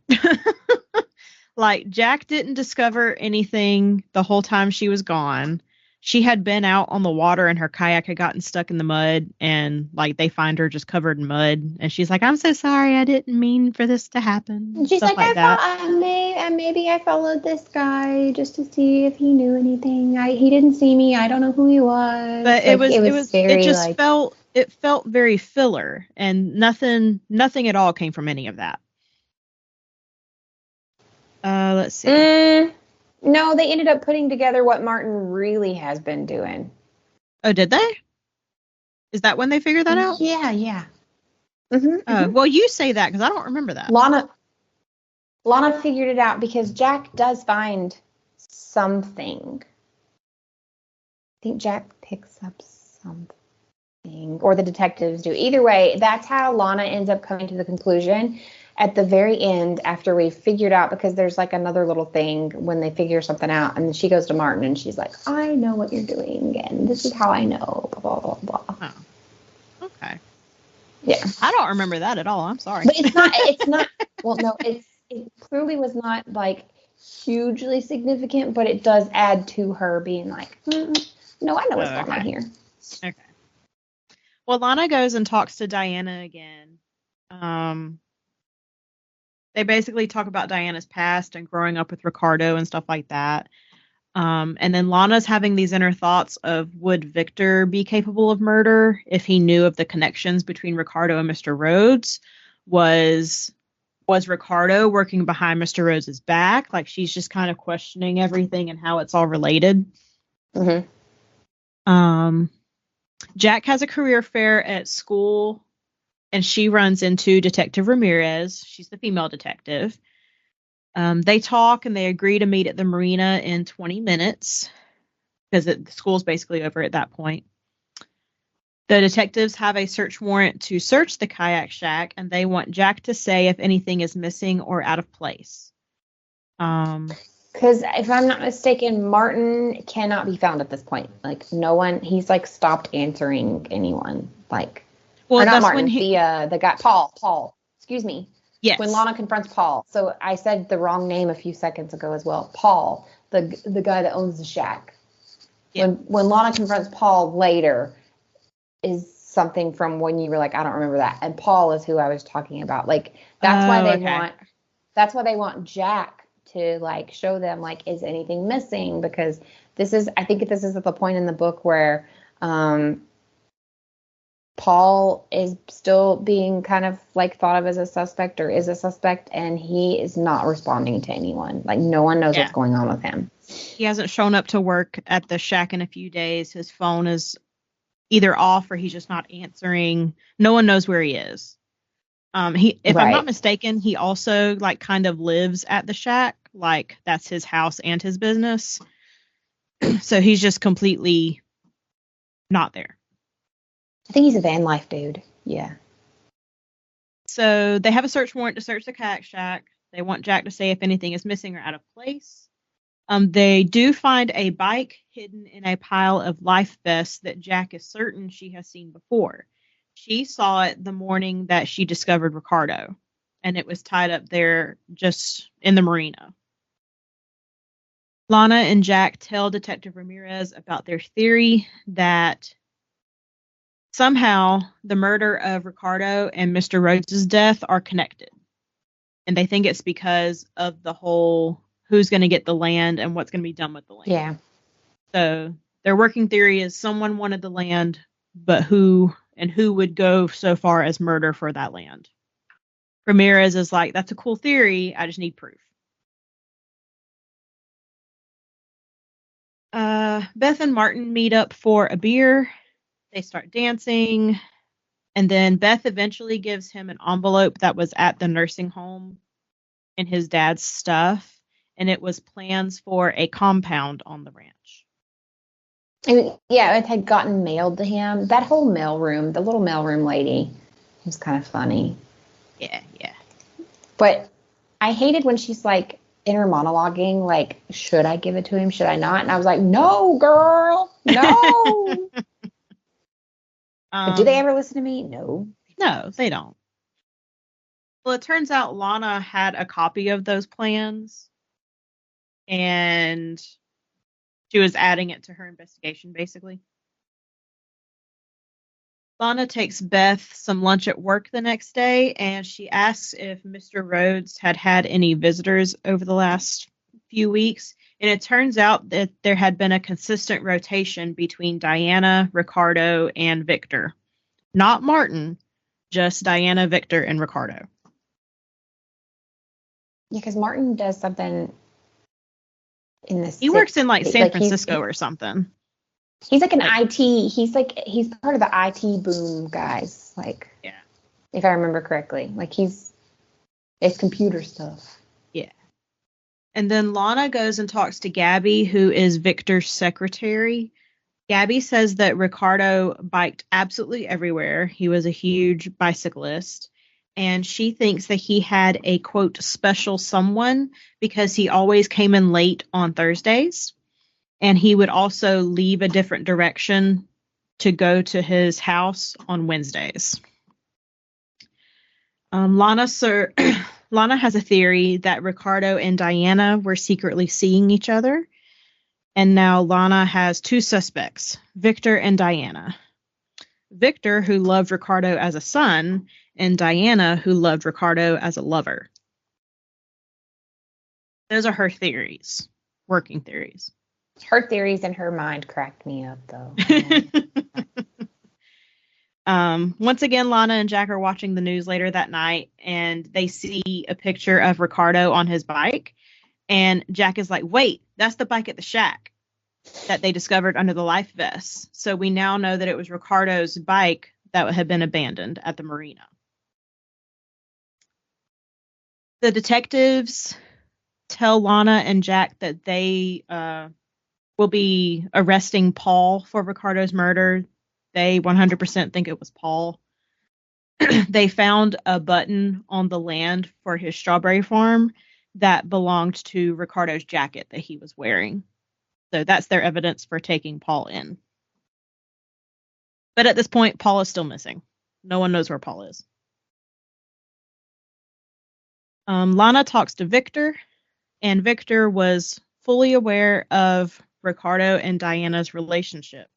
Like, Jack didn't discover anything the whole time she was gone. She had been out on the water and her kayak had gotten stuck in the mud, and like they find her just covered in mud, and she's like, "I'm so sorry, I didn't mean for this to happen." And she's Stuff like, that. maybe I followed this guy just to see if he knew anything. He didn't see me. I don't know who he was. But like, it just felt very filler, and nothing at all came from any of that. Let's see. No, they ended up putting together what Martin really has been doing. Oh, did they? Is that when they figured that out? Yeah. Mm-hmm. Well, you say that because I don't remember that. Lana figured it out because Jack does find something. I think Jack picks up something, or the detectives do. Either way, that's how Lana ends up coming to the conclusion at the very end, after we figured out, because there's like another little thing when they figure something out, and she goes to Martin and she's like, I know what you're doing, and this is how I know, blah, blah, blah. Oh. Okay. Yeah. I don't remember that at all. I'm sorry. But it's not, well, no, it clearly was not like hugely significant, but it does add to her being like, no, I know what's going on here. Okay. Well, Lana goes and talks to Diana again. They basically talk about Diana's past and growing up with Ricardo and stuff like that. And then Lana's having these inner thoughts of, would Victor be capable of murder if he knew of the connections between Ricardo and Mr. Rhodes? Was Ricardo working behind Mr. Rhodes's back? Like, she's just kind of questioning everything and how it's all related. Mm-hmm. Jack has a career fair at school, and she runs into Detective Ramirez. She's the female detective. They talk and they agree to meet at the marina in 20 minutes because the school's basically over at that point. The detectives have a search warrant to search the kayak shack, and they want Jack to say if anything is missing or out of place. Because if I'm not mistaken, Martin cannot be found at this point. Like, no one, he's like stopped answering anyone. Like, well, not Martin, the guy, Paul, excuse me. Yes. When Lana confronts Paul. So I said the wrong name a few seconds ago as well. Paul, the guy that owns the shack. Yeah. When Lana confronts Paul later is something from when you were like, I don't remember that. And Paul is who I was talking about. Like, that's why they want Jack to like show them like, is anything missing? Because I think this is at the point in the book where Paul is still being kind of like thought of as a suspect, or is a suspect, and he is not responding to anyone. Like, no one knows what's going on with him. He hasn't shown up to work at the shack in a few days. His phone is either off or he's just not answering. No one knows where he is. If I'm not mistaken, he also like kind of lives at the shack. Like, that's his house and his business. So he's just completely not there. I think he's a van life dude. Yeah. So they have a search warrant to search the kayak shack. They want Jack to say if anything is missing or out of place. They do find a bike hidden in a pile of life vests that Jack is certain she has seen before. She saw it the morning that she discovered Ricardo, and it was tied up there just in the marina. Lana and Jack tell Detective Ramirez about their theory that somehow the murder of Ricardo and Mr. Rhodes' death are connected. And they think it's because of the whole who's going to get the land and what's going to be done with the land. Yeah. So their working theory is someone wanted the land, but who would go so far as murder for that land. Ramirez is like, that's a cool theory. I just need proof. Beth and Martin meet up for a beer. They start dancing. And then Beth eventually gives him an envelope that was at the nursing home and his dad's stuff. And it was plans for a compound on the ranch. Yeah, it had gotten mailed to him. That whole mailroom, the little mailroom lady, was kind of funny. Yeah. But I hated when she's like in her monologuing, like, should I give it to him? Should I not? And I was like, no, girl, no. But do they ever listen to me? No. No, they don't. Well, it turns out Lana had a copy of those plans, and she was adding it to her investigation, basically. Lana takes Beth some lunch at work the next day, and she asks if Mr. Rhodes had any visitors over the last few weeks. And it turns out that there had been a consistent rotation between Diana, Ricardo, and Victor. Not Martin, just Diana, Victor, and Ricardo. Yeah, because Martin does something in this. He works in like San Francisco or something. He's like an IT. He's part of the IT boom guys. Like, yeah, if I remember correctly, like it's computer stuff. Yeah. And then Lana goes and talks to Gabby, who is Victor's secretary. Gabby says that Ricardo biked absolutely everywhere. He was a huge bicyclist. And she thinks that he had a, quote, special someone because he always came in late on Thursdays. And he would also leave a different direction to go to his house on Wednesdays. Lana has a theory that Ricardo and Diana were secretly seeing each other. And now Lana has two suspects, Victor and Diana. Victor, who loved Ricardo as a son, and Diana, who loved Ricardo as a lover. Those are her theories, working theories. Her theories in her mind cracked me up, though. Once again, Lana and Jack are watching the news later that night, and they see a picture of Ricardo on his bike. And Jack is like, wait, that's the bike at the shack that they discovered under the life vests. So we now know that it was Ricardo's bike that had been abandoned at the marina. The detectives tell Lana and Jack that they will be arresting Paul for Ricardo's murder. They 100% think it was Paul. They found a button on the land for his strawberry farm that belonged to Ricardo's jacket that he was wearing. So that's their evidence for taking Paul in. But at this point, Paul is still missing. No one knows where Paul is. Lana talks to Victor, and Victor was fully aware of Ricardo and Diana's relationship.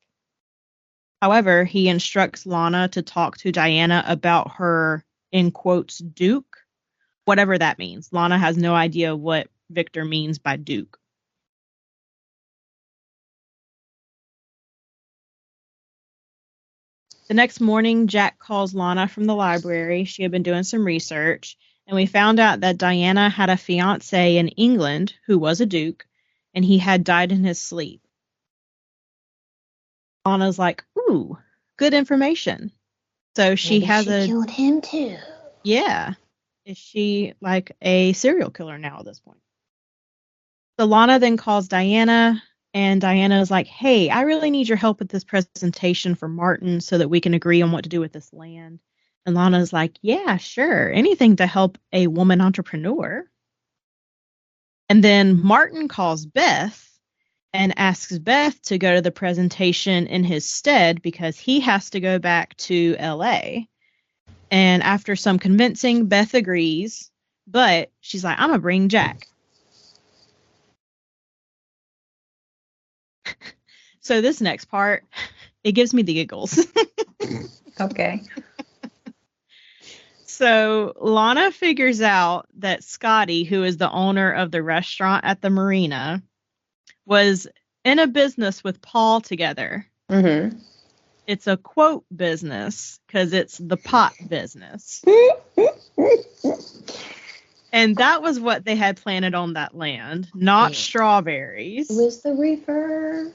However, he instructs Lana to talk to Diana about her, in quotes, Duke, whatever that means. Lana has no idea what Victor means by Duke. The next morning, Jack calls Lana from the library. She had been doing some research, and we found out that Diana had a fiancé in England who was a Duke, and he had died in his sleep. Lana's like, ooh, good information. So she killed him too. Yeah. Is she like a serial killer now at this point? So Lana then calls Diana, and Diana is like, hey, I really need your help with this presentation for Martin so that we can agree on what to do with this land. And Lana's like, yeah, sure. Anything to help a woman entrepreneur. And then Martin calls Beth and asks Beth to go to the presentation in his stead because he has to go back to LA. And after some convincing, Beth agrees, but she's like, I'm going to bring Jack. So this next part, it gives me the giggles. Okay. So Lana figures out that Scotty, who is the owner of the restaurant at the marina, was in a business with Paul together. Mm-hmm. It's a quote business because it's the pot business. And that was what they had planted on that land, not strawberries. It was the reefer.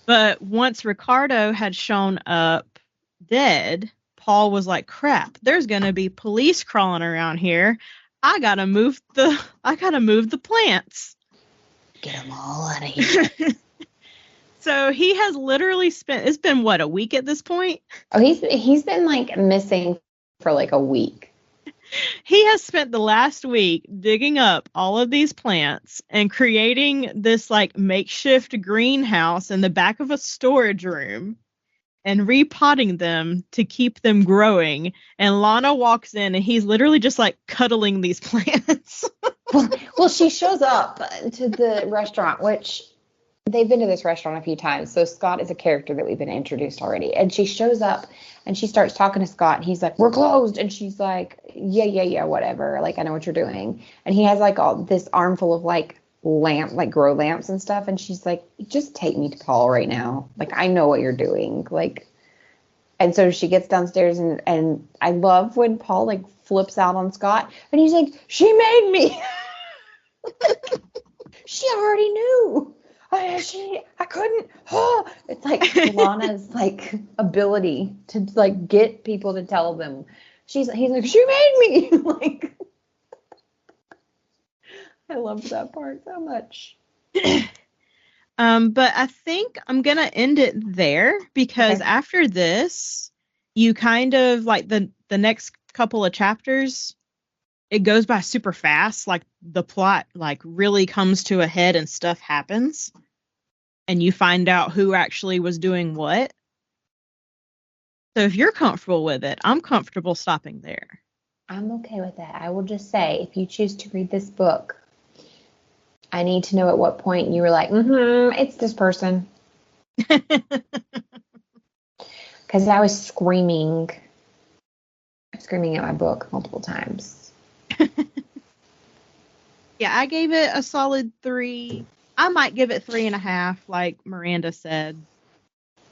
But once Ricardo had shown up dead, Paul was like, crap, there's going to be police crawling around here. I got to move the plants. Get them all out of here. So he has literally it's been what, a week at this point? Oh, he's been like missing for like a week. He has spent the last week digging up all of these plants and creating this like makeshift greenhouse in the back of a storage room and repotting them to keep them growing. And Lana walks in and he's literally just like cuddling these plants. Well, she shows up to the restaurant, which they've been to this restaurant a few times. So Scott is a character that we've been introduced already. And she shows up and she starts talking to Scott and he's like, we're closed. And she's like, yeah, whatever. Like, I know what you're doing. And he has like all this armful of like grow lamps and stuff. And she's like, just take me to Paul right now. Like, I know what you're doing. like, and so she gets downstairs and I love when Paul like flips out on Scott and he's like, she made me. She already knew. I couldn't. Oh. It's like Lana's like ability to like get people to tell them. He's like, she made me. Like, I love that part so much. But I think I'm gonna end it there because after this, you kind of like the next couple of chapters, it goes by super fast. Like the plot like really comes to a head and stuff happens. And you find out who actually was doing what. So if you're comfortable with it, I'm comfortable stopping there. I'm okay with that. I will just say, if you choose to read this book, I need to know at what point you were like, it's this person. Because I was screaming at my book multiple times. Yeah, I gave it a solid 3. I might give it 3.5, like Miranda said.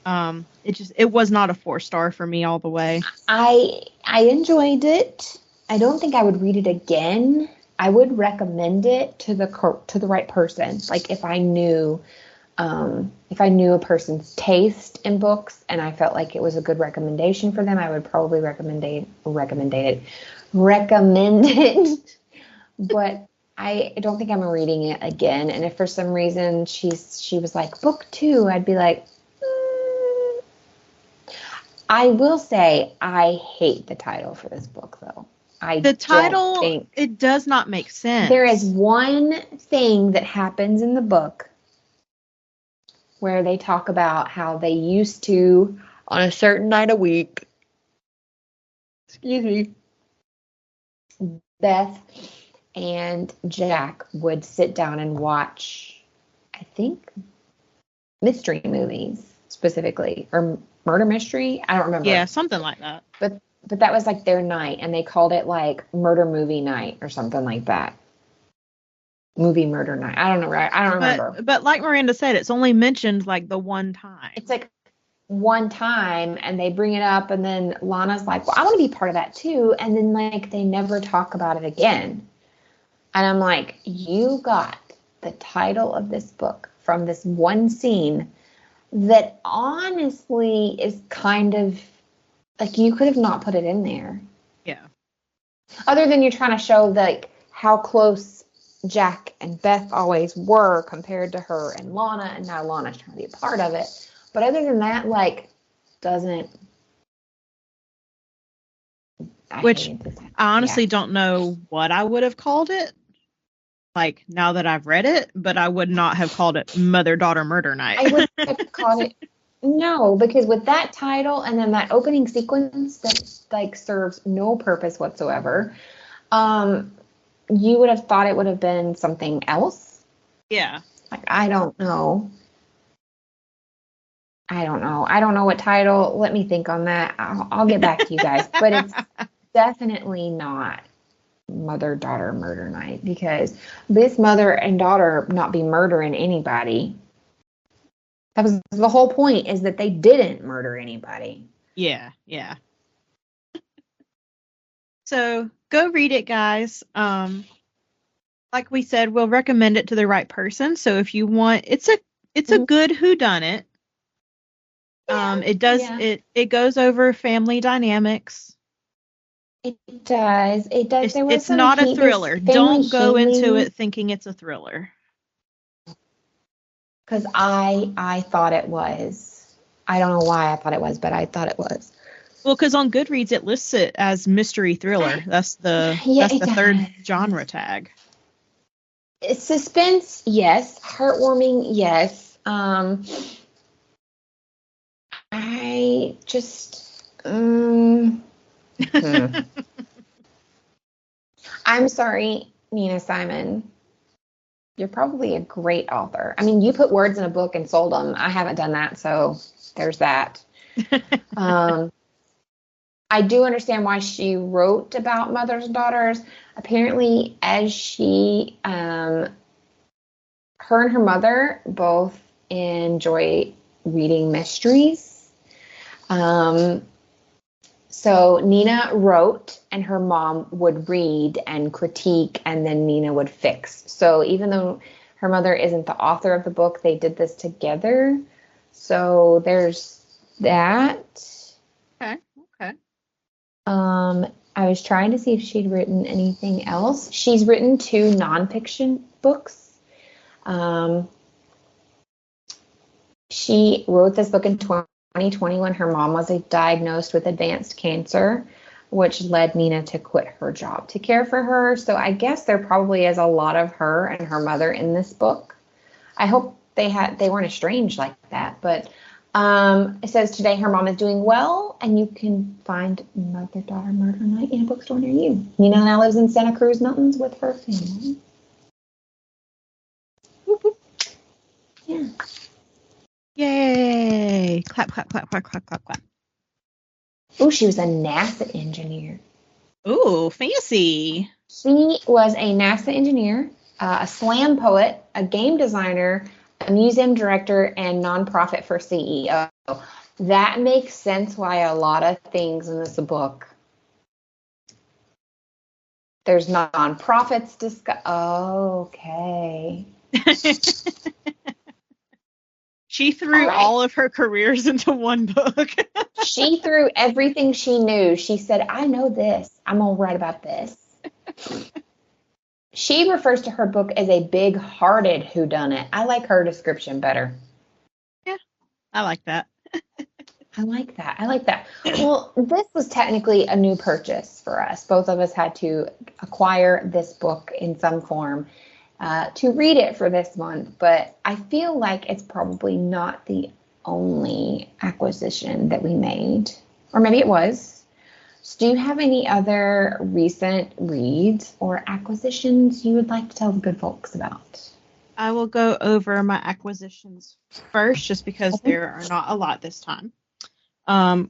It was not a 4-star for me all the way. I enjoyed it. I don't think I would read it again. I would recommend it to the right person. Like if I knew a person's taste in books and I felt like it was a good recommendation for them, I would probably recommend it. But I don't think I'm reading it again. And if for some reason she was like, book 2, I'd be like, I will say I hate the title for this book, though. It does not make sense. There is one thing that happens in the book where they talk about how they used to, on a certain night a week, Beth and Jack would sit down and watch, I think, mystery movies specifically, or murder mystery. I don't remember. Yeah, something like that. But that was like their night, and they called it like murder movie night or something like that. Movie murder night. I don't know. Right? I don't remember. But like Miranda said, it's only mentioned like the one time. It's like one time, and they bring it up, and then Lana's like, well, I want to be part of that too. And then like they never talk about it again. And I'm like, you got the title of this book from this one scene that honestly is kind of like you could have not put it in there. Yeah. Other than you're trying to show like how close Jack and Beth always were compared to her and Lana, and now Lana's trying to be a part of it. But other than that, like, doesn't. Which I honestly don't know what I would have called it. Like, now that I've read it, but I would not have called it Mother-Daughter Murder Night. I would have called it. No, because with that title and then that opening sequence that, like, serves no purpose whatsoever, you would have thought it would have been something else. Yeah. Like, I don't know. I don't know. I don't know what title. Let me think on that. I'll get back to you guys. But it's definitely not mother-daughter murder night, because this mother and daughter not be murdering anybody. That was the whole point, is that they didn't murder anybody. Yeah. So go read it, guys. Like we said, we'll recommend it to the right person. So if you want, it's a good whodunit. It goes over family dynamics. It does. It's not a thriller. Don't go into it thinking it's a thriller. Because I thought it was. I don't know why I thought it was, but I thought it was. Well, because on Goodreads it lists it as mystery thriller. That's the third genre tag. It's suspense, yes. Heartwarming, yes. I just. I'm sorry, Nina Simon. You're probably a great author. I mean, you put words in a book and sold them. I haven't done that, so there's that. I do understand why she wrote about mothers and daughters. Apparently, as her and her mother both enjoy reading mysteries. So Nina wrote, and her mom would read and critique, and then Nina would fix. So even though her mother isn't the author of the book, they did this together. So there's that. Okay. I was trying to see if she'd written anything else. She's written 2 nonfiction books. She wrote this book in 2020 when her mom was diagnosed with advanced cancer, which led Nina to quit her job to care for her. So I guess there probably is a lot of her and her mother in this book. I hope they weren't estranged like that. But it says today her mom is doing well, and you can find Mother-Daughter Murder Night in a bookstore near you. Nina now lives in Santa Cruz Mountains with her family. Whoop, whoop. Yeah. Yay! Clap, clap, clap, clap, clap, clap, clap. Oh, she was a NASA engineer. Ooh, fancy. She was a NASA engineer, a slam poet, a game designer, a museum director, and nonprofit for CEO. That makes sense why a lot of things in this book. There's nonprofits discuss. Oh, okay. She threw all of her careers into one book. She threw everything she knew. She said, I know this. I'm going to write about this. She refers to her book as a big-hearted whodunit. I like her description better. Yeah, I like that. I like that. Well, this was technically a new purchase for us. Both of us had to acquire this book in some form to read it for this month. But I feel like it's probably not the only acquisition that we made. Or maybe it was. So do you have any other recent reads or acquisitions you would like to tell the good folks about? I will go over my acquisitions first, just because there are not a lot this time.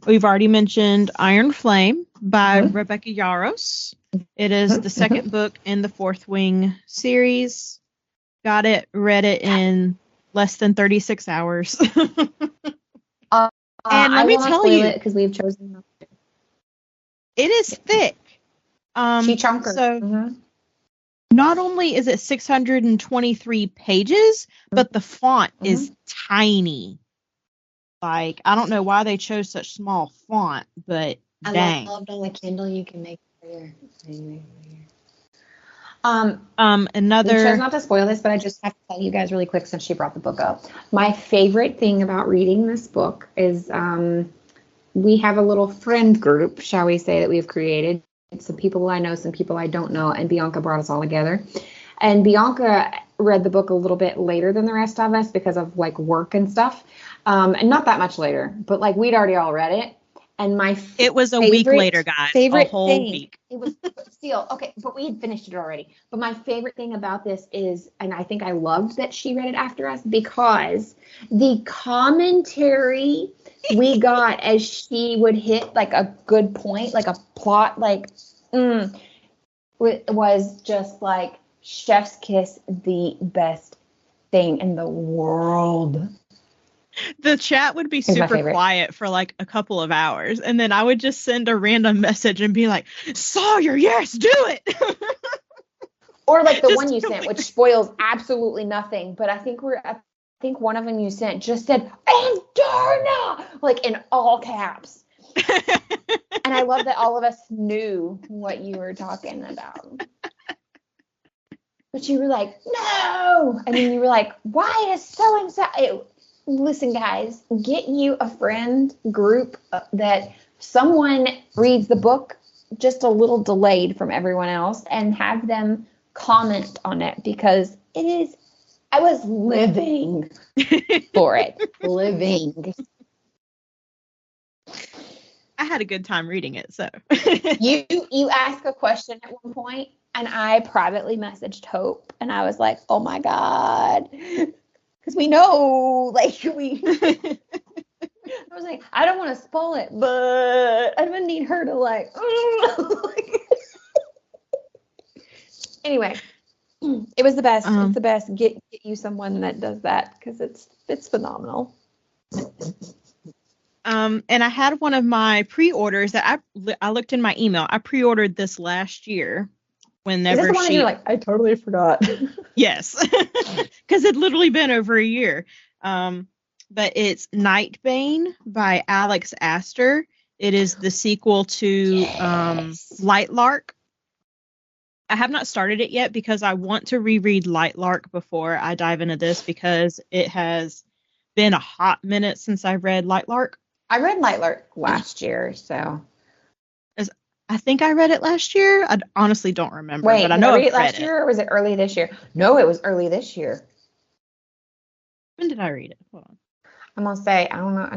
We've already mentioned Iron Flame by Rebecca Yarros. It is the second book in the Fourth Wing series. Got it, read it in less than 36 hours. And let me tell you, because we've chosen not to. It is thick. She chunker. So not only is it 623 pages, but the font is tiny. Like, I don't know why they chose such small font, but dang. I loved on the Kindle you can make it bigger. Another. We chose not to spoil this, but I just have to tell you guys really quick since she brought the book up. My favorite thing about reading this book is we have a little friend group, shall we say, that we've created. Some people I know, some people I don't know, and Bianca brought us all together. And Bianca read the book a little bit later than the rest of us because of like work and stuff. And not that much later, but like we'd already all read it. And it was a week later, guys. A whole week. It was still okay, but we had finished it already. But my favorite thing about this is, and I think I loved that she read it after us, because the commentary we got as she would hit like a good point, like a plot, was just like chef's kiss, the best thing in the world. The chat would be super quiet for like a couple of hours, and then I would just send a random message and be like, Sawyer, yes, do it. Or like the one you sent, which spoils absolutely nothing, but I think one of them you sent just said, and Darna, like in all caps. And I love that all of us knew what you were talking about. But you were like, no! And then you were like, why is so-and-so... Listen, guys, get you a friend group that someone reads the book just a little delayed from everyone else and have them comment on it, because I was living for it. Living. I had a good time reading it, so. You asked a question at one point, and I privately messaged Hope, and I was like, oh my God. Because we know, I was like, I don't want to spoil it, but I'm going to need her to anyway, it was the best. It's the best. Get you someone that does that, because it's phenomenal. And I had one of my pre-orders that I looked in my email. I pre-ordered this last year. Whenever is this the one you're like, I totally forgot. Yes, because it'd literally been over a year. But it's Nightbane by Alex Aster. It is the sequel to Lightlark. I have not started it yet because I want to reread Lightlark before I dive into this, because it has been a hot minute since I read Lightlark. I read Lightlark last year, so. I think I read it last year. I honestly don't remember. Wait, but I know did I read I've it last year, or was it early this year? No, it was early this year. When did I read it? Hold on. I'm going to say, I don't know.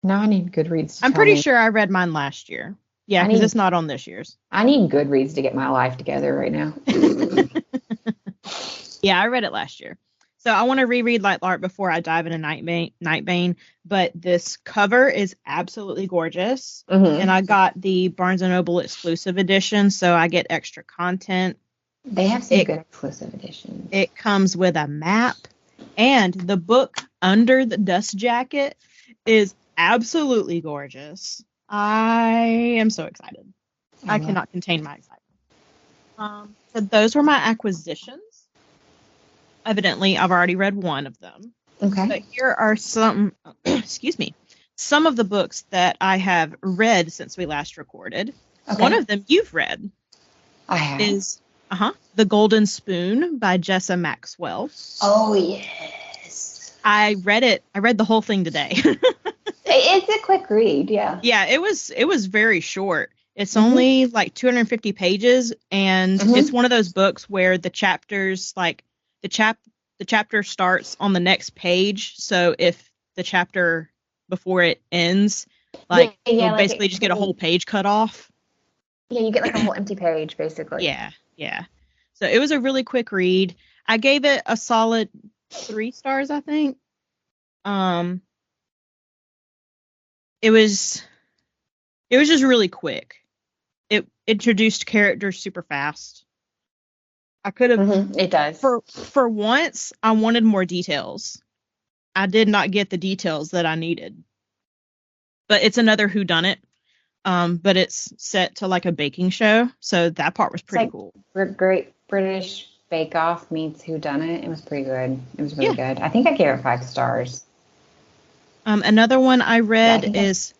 Now I need Goodreads to I'm pretty sure I read mine last year. Yeah, because it's not on this year's. I need Goodreads to get my life together right now. Yeah, I read it last year. So I want to reread Lightlark before I dive into Nightbane. But this cover is absolutely gorgeous. Mm-hmm. And I got the Barnes & Noble exclusive edition, so I get extra content. They have some good exclusive editions. It comes with a map. And the book under the dust jacket is absolutely gorgeous. I am so excited. I cannot contain my excitement. So those were my acquisitions. Evidently, I've already read one of them. Okay. But here are some, some of the books that I have read since we last recorded. Okay. One of them you've read. I have. Is The Golden Spoon by Jessa Maxwell. Oh, yes. I read it. I read the whole thing today. It's a quick read, yeah. Yeah, it was very short. It's only like 250 pages, and it's one of those books where the chapters, like, the chapter starts on the next page. So if the chapter before it ends, like, you'll basically just get a whole page cut off. Yeah, you get like a whole empty page, basically. Yeah. So it was a really quick read. I gave it a solid 3 stars, I think. It was just really quick. It introduced characters super fast. I could have. It does. For once, I wanted more details. I did not get the details that I needed. But it's another whodunit. But it's set to like a baking show, so that part was pretty cool. Great British Bake Off meets whodunit. It was pretty good. It was really good. I think I gave it 5 stars. Another one I read is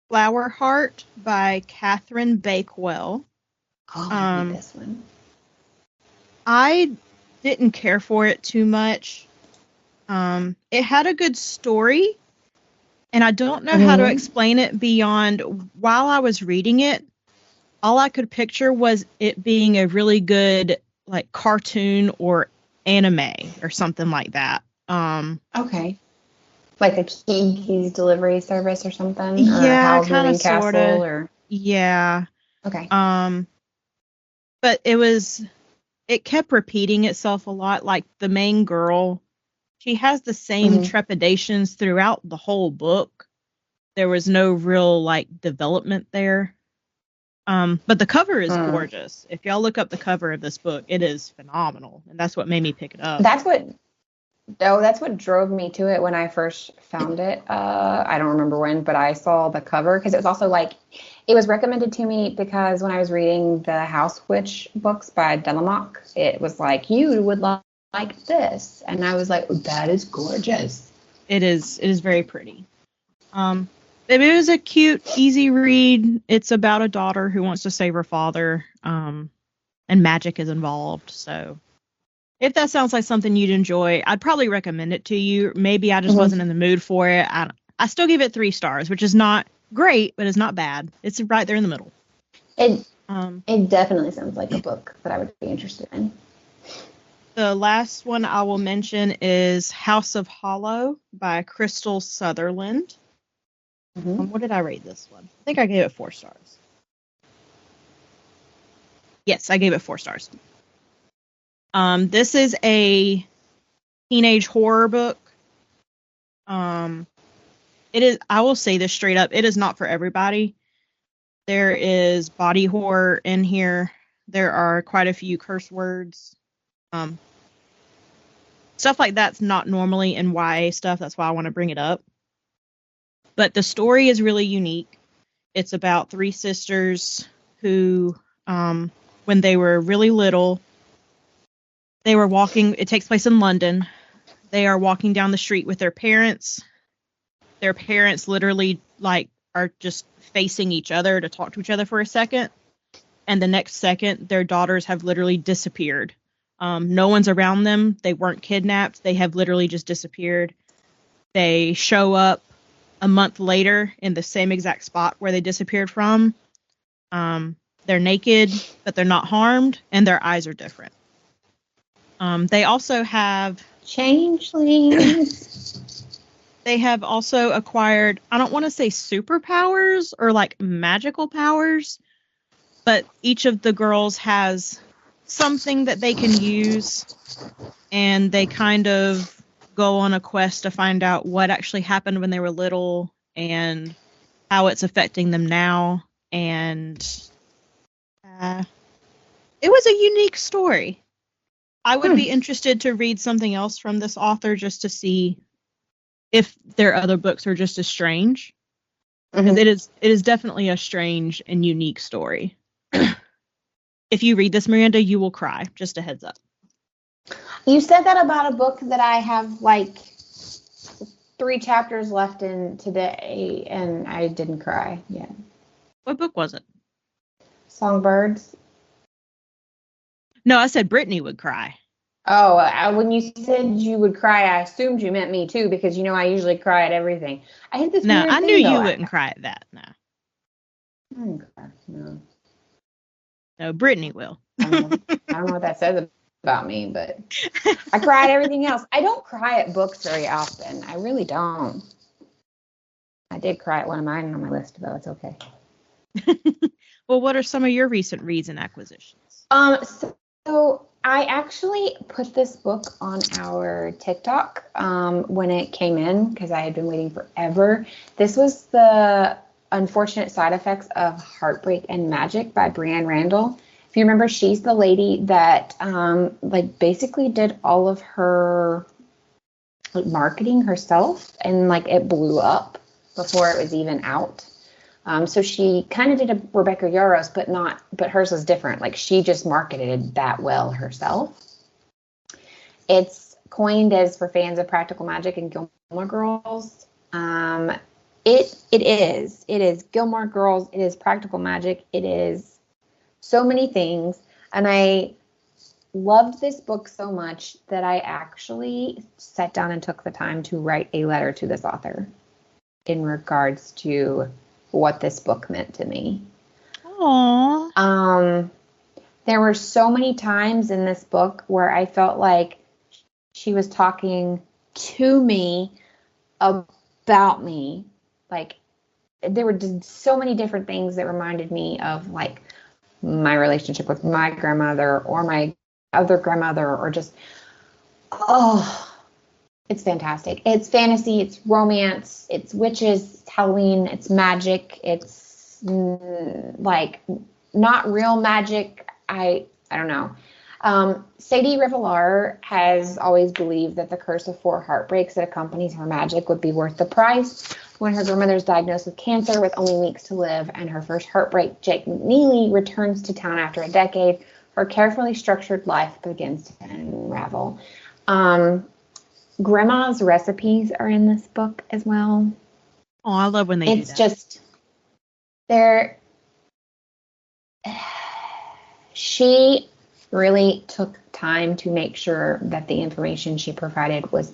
Flowerheart by Catherine Bakewell. Oh, I read this one. I didn't care for it too much. It had a good story, and I don't know how to explain it beyond while I was reading it. All I could picture was it being a really good like cartoon or anime or something like that. Okay. Like a keys delivery service or something? Or Yeah, kind of, Castle, sort of. or... Yeah. Okay. But it kept repeating itself a lot. Like the main girl, she has the same trepidations throughout the whole book. There was no real like development there. But the cover is gorgeous. If y'all look up the cover of this book, it is phenomenal, and that's what made me pick it up. That's what drove me to it when I first found it. I don't remember when, but I saw the cover because it was also like, it was recommended to me because when I was reading the House Witch books by Delamock, it was like, you would like this, and I was like, that is gorgeous. It is very pretty. It was a cute, easy read. It's about a daughter who wants to save her father, and magic is involved. So if that sounds like something you'd enjoy, I'd probably recommend it to you. Maybe I just wasn't in the mood for it. I still give it 3 stars, which is not great, but it's not bad. It's right there in the middle. It definitely sounds like a book that I would be interested in. The last one I will mention is House of Hollow by Krystal Sutherland. What did I rate this one? I think I gave it 4 stars. Yes, I gave it 4 stars. This is a teenage horror book. It is. I will say this straight up. It is not for everybody. There is body horror in here. There are quite a few curse words. Stuff like that's not normally in YA stuff. That's why I want to bring it up. But the story is really unique. It's about 3 sisters who, when they were really little, they were walking. It takes place in London. They are walking down the street with their parents. Their parents literally are just facing each other to talk to each other for a second. And the next second, their daughters have literally disappeared. No one's around them. They weren't kidnapped. They have literally just disappeared. They show up a month later in the same exact spot where they disappeared from. They're naked, but they're not harmed, and their eyes are different. They also have changelings. They have also acquired, I don't want to say superpowers or like magical powers, but each of the girls has something that they can use, and they kind of go on a quest to find out what actually happened when they were little and how it's affecting them now. And it was a unique story. I would be interested to read something else from this author just to see if their other books are just as strange. Because it is definitely a strange and unique story. If you read this, Miranda, you will cry. Just a heads up. You said that about a book that I have like 3 chapters left in today, and I didn't cry yet. What book was it? Songbirds. No, I said Brittany would cry. Oh, when you said you would cry, I assumed you meant me too, because you know I usually cry at everything. I had this. No, I knew you wouldn't cry at that. No. No, Brittany will. I don't know what that says about me, but I cry at everything else. I don't cry at books very often. I really don't. I did cry at one of mine on my list, though. It's okay. Well, what are some of your recent reads and acquisitions? So I actually put this book on our TikTok when it came in because I had been waiting forever. This was The Unfortunate Side Effects of Heartbreak and Magic by Breanne Randall. If you remember, she's the lady that basically did all of her marketing herself, and it blew up before it was even out. So she kind of did a Rebecca Yarros, but hers was different. She just marketed that well herself. It's coined as for fans of practical magic and Gilmore Girls. It is Gilmore Girls. It is practical magic. It is so many things. And I loved this book so much that I actually sat down and took the time to write a letter to this author in regards to what this book meant to me. Aww. There were so many times in this book where I felt like she was talking to me about me. Like, there were so many different things that reminded me of, like, my relationship with my grandmother or my other grandmother, or just, it's fantastic. It's fantasy, it's romance, it's witches, it's Halloween, it's magic, it's like not real magic. I don't know. Sadie Rivelar has always believed that the curse of 4 heartbreaks that accompanies her magic would be worth the price. When her grandmother is diagnosed with cancer with only weeks to live and her first heartbreak, Jake McNeely, returns to town after a decade, her carefully structured life begins to unravel. Grandma's recipes are in this book as well. Oh, I love when they do that. It's just, she really took time to make sure that the information she provided was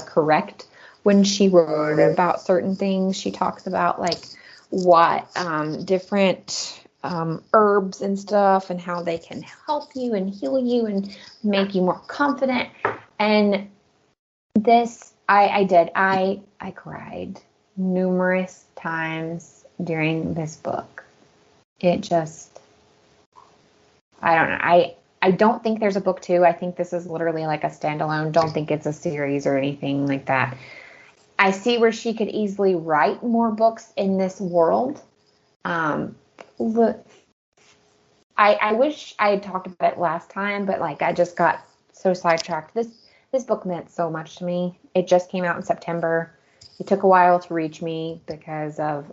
correct when she wrote about certain things. She talks about, like, what different herbs and stuff and how they can help you and heal you and make you more confident. And this, I cried numerous times during this book. It just, I don't know. I don't think there's a book 2. I think this is literally like a standalone. Don't think it's a series or anything like that. I see where she could easily write more books in this world. Look, I wish I had talked about it last time, but, like, I just got so sidetracked. This book meant so much to me. It just came out in September. It took a while to reach me because of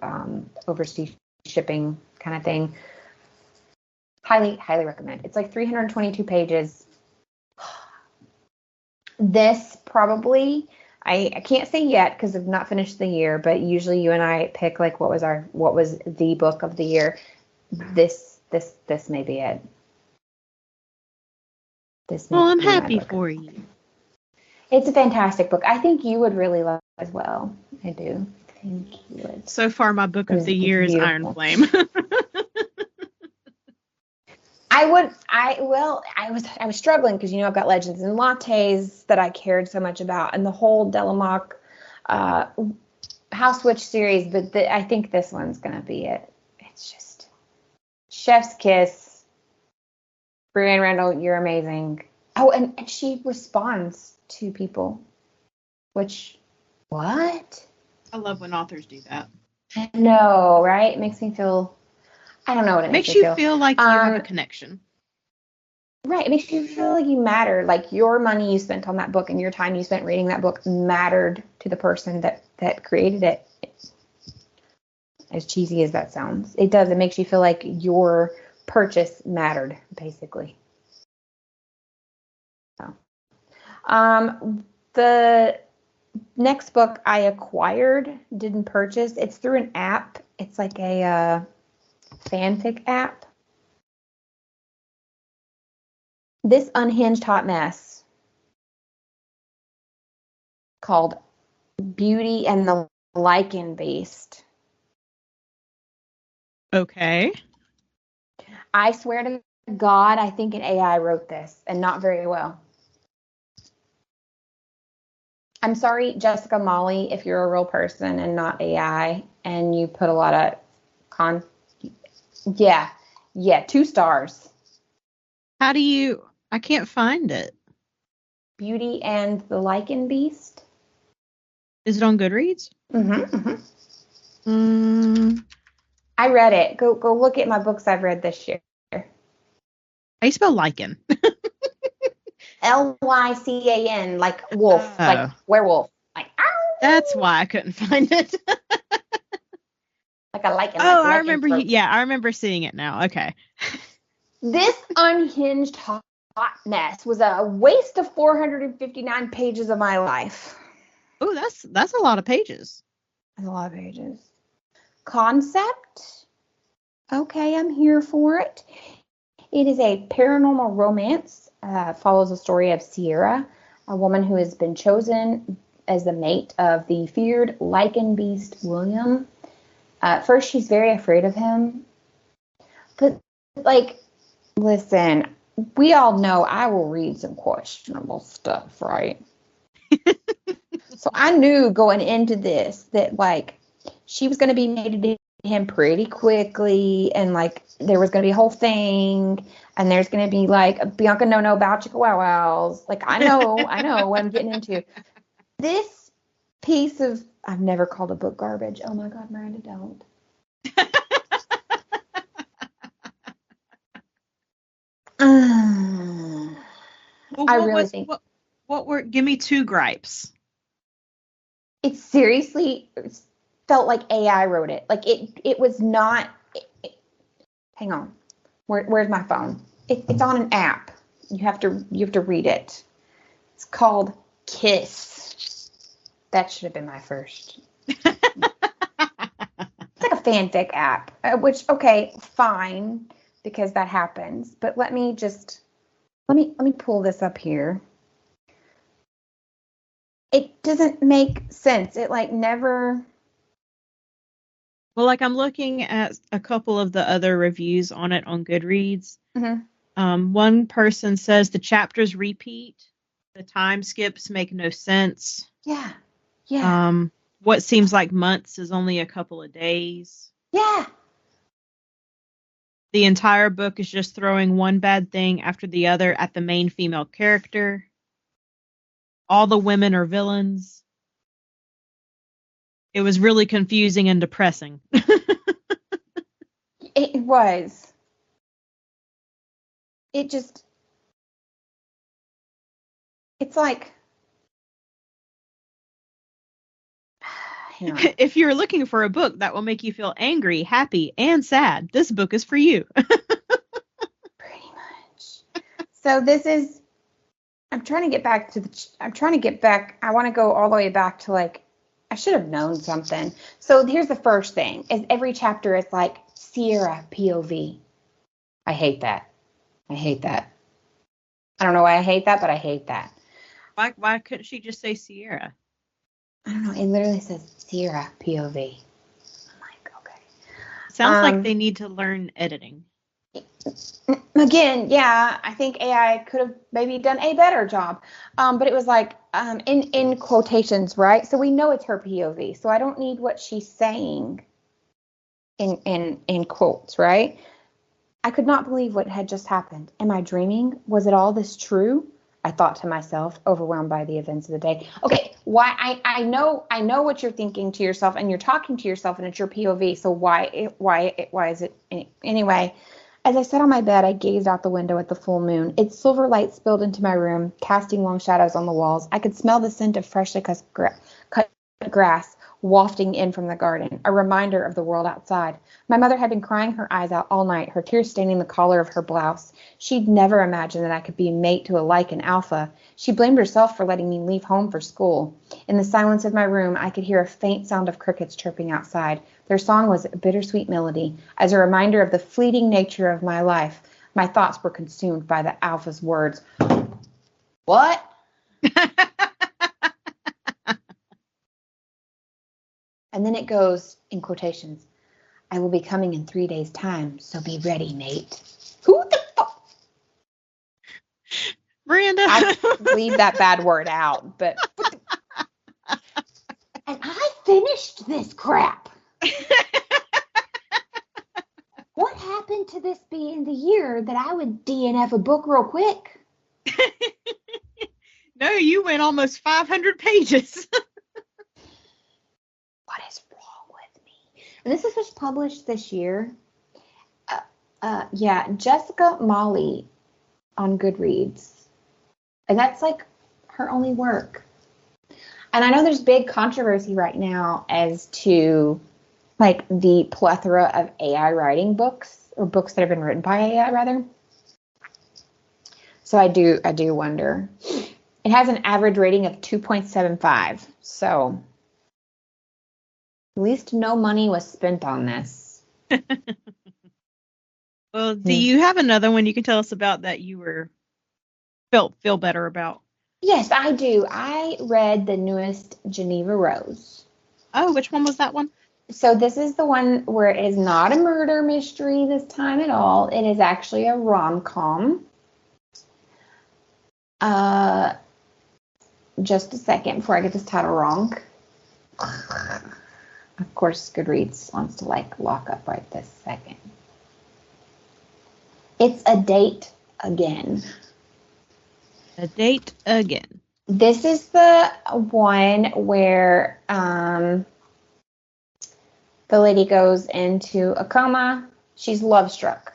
overseas shipping kind of thing. Highly, highly recommend. It's like 322 pages. This probably, I can't say yet because I've not finished the year, but usually you and I pick, like, what was the book of the year. This may be it. Well, I'm happy for you. It's a fantastic book. I think you would really love it as well. I do. I think you would. So far, my book of the year is Iron Flame. I was struggling because, I've got Legends and Lattes that I cared so much about, and the whole Delamoc House Witch series, but I think this one's going to be it. It's just chef's kiss. Breanne, Randall, you're amazing. Oh, and she responds to people, which, what? I love when authors do that. I know, right? It makes me feel, I don't know what it makes you feel like you're a connection. Right. It makes you feel like you matter. Like, your money you spent on that book and your time you spent reading that book mattered to the person that created it. As cheesy as that sounds, it does. It makes you feel like your purchase mattered, basically. So, the next book I acquired, didn't purchase. It's through an app. It's like a fanfic app. This unhinged hot mess called Beauty and the Lycan Beast. Okay. I swear to God, I think an AI wrote this, and not very well. I'm sorry, Jessica Molly, if you're a real person and not AI, and you put a lot of Yeah, 2 stars. How do you... I can't find it. Beauty and the Lycan Beast. Is it on Goodreads? I read it. Go look at my books I've read this year. How you spell Lycan? Lycan, like wolf, like werewolf. Like, ow! That's why I couldn't find it. Like a lichen. Oh, I remember. I remember seeing it now. Okay. This unhinged hot mess was a waste of 459 pages of my life. Oh, that's a lot of pages. That's a lot of pages. Concept. Okay, I'm here for it. It is a paranormal romance. Follows the story of Sierra, a woman who has been chosen as the mate of the feared Lycan beast William. At first, she's very afraid of him. But, like, listen, we all know I will read some questionable stuff, right? So I knew going into this that, like, she was going to be mated to him pretty quickly, and, like, there was going to be a whole thing, and there's going to be, like, Bianca no about chicka wow wows. Like, I know what I'm getting into. This piece of, I've never called a book garbage. Oh my God, Miranda, don't. Well, I really think what were, give me 2 gripes. It seriously felt like AI wrote it. Like it was not. Hang on, where's my phone? It's on an app. You have to read it. It's called Kiss. That should have been my first. It's like a fanfic app, which, okay, fine, because that happens. But let me pull this up here. It doesn't make sense. It, like, never. Well, like, I'm looking at a couple of the other reviews on it on Goodreads. Mm-hmm. One person says the chapters repeat. The time skips make no sense. Yeah. What seems like months is only a couple of days. Yeah. The entire book is just throwing one bad thing after the other at the main female character. All the women are villains. It was really confusing and depressing. It was. It just. It's like. If you're looking for a book that will make you feel angry, happy, and sad, this book is for you. Pretty much. So this is. I'm trying to get back. I want to go all the way back to, like, I should have known something. So here's the first thing: is every chapter is like Sierra POV. I hate that. I don't know why I hate that, but I hate that. Why couldn't she just say Sierra? I don't know. It literally says Sierra POV. I'm like, okay. Sounds like they need to learn editing. Again, yeah, I think AI could have maybe done a better job. But it was like, in quotations, right? So we know it's her POV. So I don't need what she's saying in quotes, right? I could not believe what had just happened. Am I dreaming? Was it all this true? I thought to myself, overwhelmed by the events of the day. Okay, why I know what you're thinking to yourself, and you're talking to yourself, and it's your POV. So why is it anyway? As I sat on my bed, I gazed out the window at the full moon. Its silver light spilled into my room, casting long shadows on the walls. I could smell the scent of freshly cut grass wafting in from the garden, a reminder of the world outside. My mother had been crying her eyes out all night, her tears staining the collar of her blouse. She'd never imagined that I could be a mate to a Lycan alpha. She blamed herself for letting me leave home for school. In the silence of my room, I could hear a faint sound of crickets chirping outside. Their song was a bittersweet melody. As a reminder of the fleeting nature of my life, my thoughts were consumed by the alpha's words. What? And then it goes, in quotations, I will be coming in 3 days' time, so be ready, mate. Who the fuck? Miranda. I leave that bad word out, but. And I finished this crap. What happened to this being the year that I would DNF a book real quick? No, you went almost 500 pages. What is wrong with me? And this was published this year. Jessica Molly on Goodreads. And that's, like, her only work. And I know there's big controversy right now as to, like, the plethora of AI writing books, or books that have been written by AI, rather. So I do wonder. It has an average rating of 2.75. So at least no money was spent on this. Well, do you have another one you can tell us about that you feel better about? Yes, I do. I read the newest Jeneva Rose. Oh, which one was that one? So this is the one where it is not a murder mystery this time at all. It is actually a rom-com. just a second before I get this title wrong. Of course, Goodreads wants to lock up right this second. It's A Date Again. A Date Again. This is the one where the lady goes into a coma. She's love struck.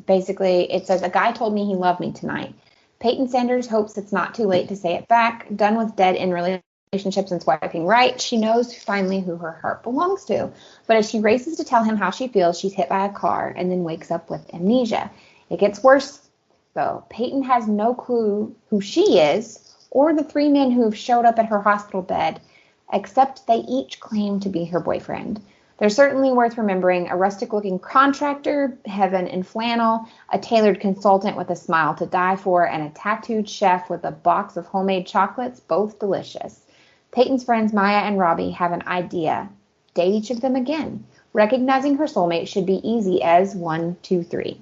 Basically, it says, a guy told me he loved me tonight. Peyton Sanders hopes it's not too late to say it back. Done with dead in relationships and swiping right. She knows finally who her heart belongs to. But as she races to tell him how she feels, she's hit by a car and then wakes up with amnesia. It gets worse, though. Peyton has no clue who she is or the 3 men who have showed up at her hospital bed, except they each claim to be her boyfriend. They're certainly worth remembering: a rustic-looking contractor, heaven in flannel, a tailored consultant with a smile to die for, and a tattooed chef with a box of homemade chocolates, both delicious. Peyton's friends Maya and Robbie have an idea. Date each of them again. Recognizing her soulmate should be easy as 1, 2, 3.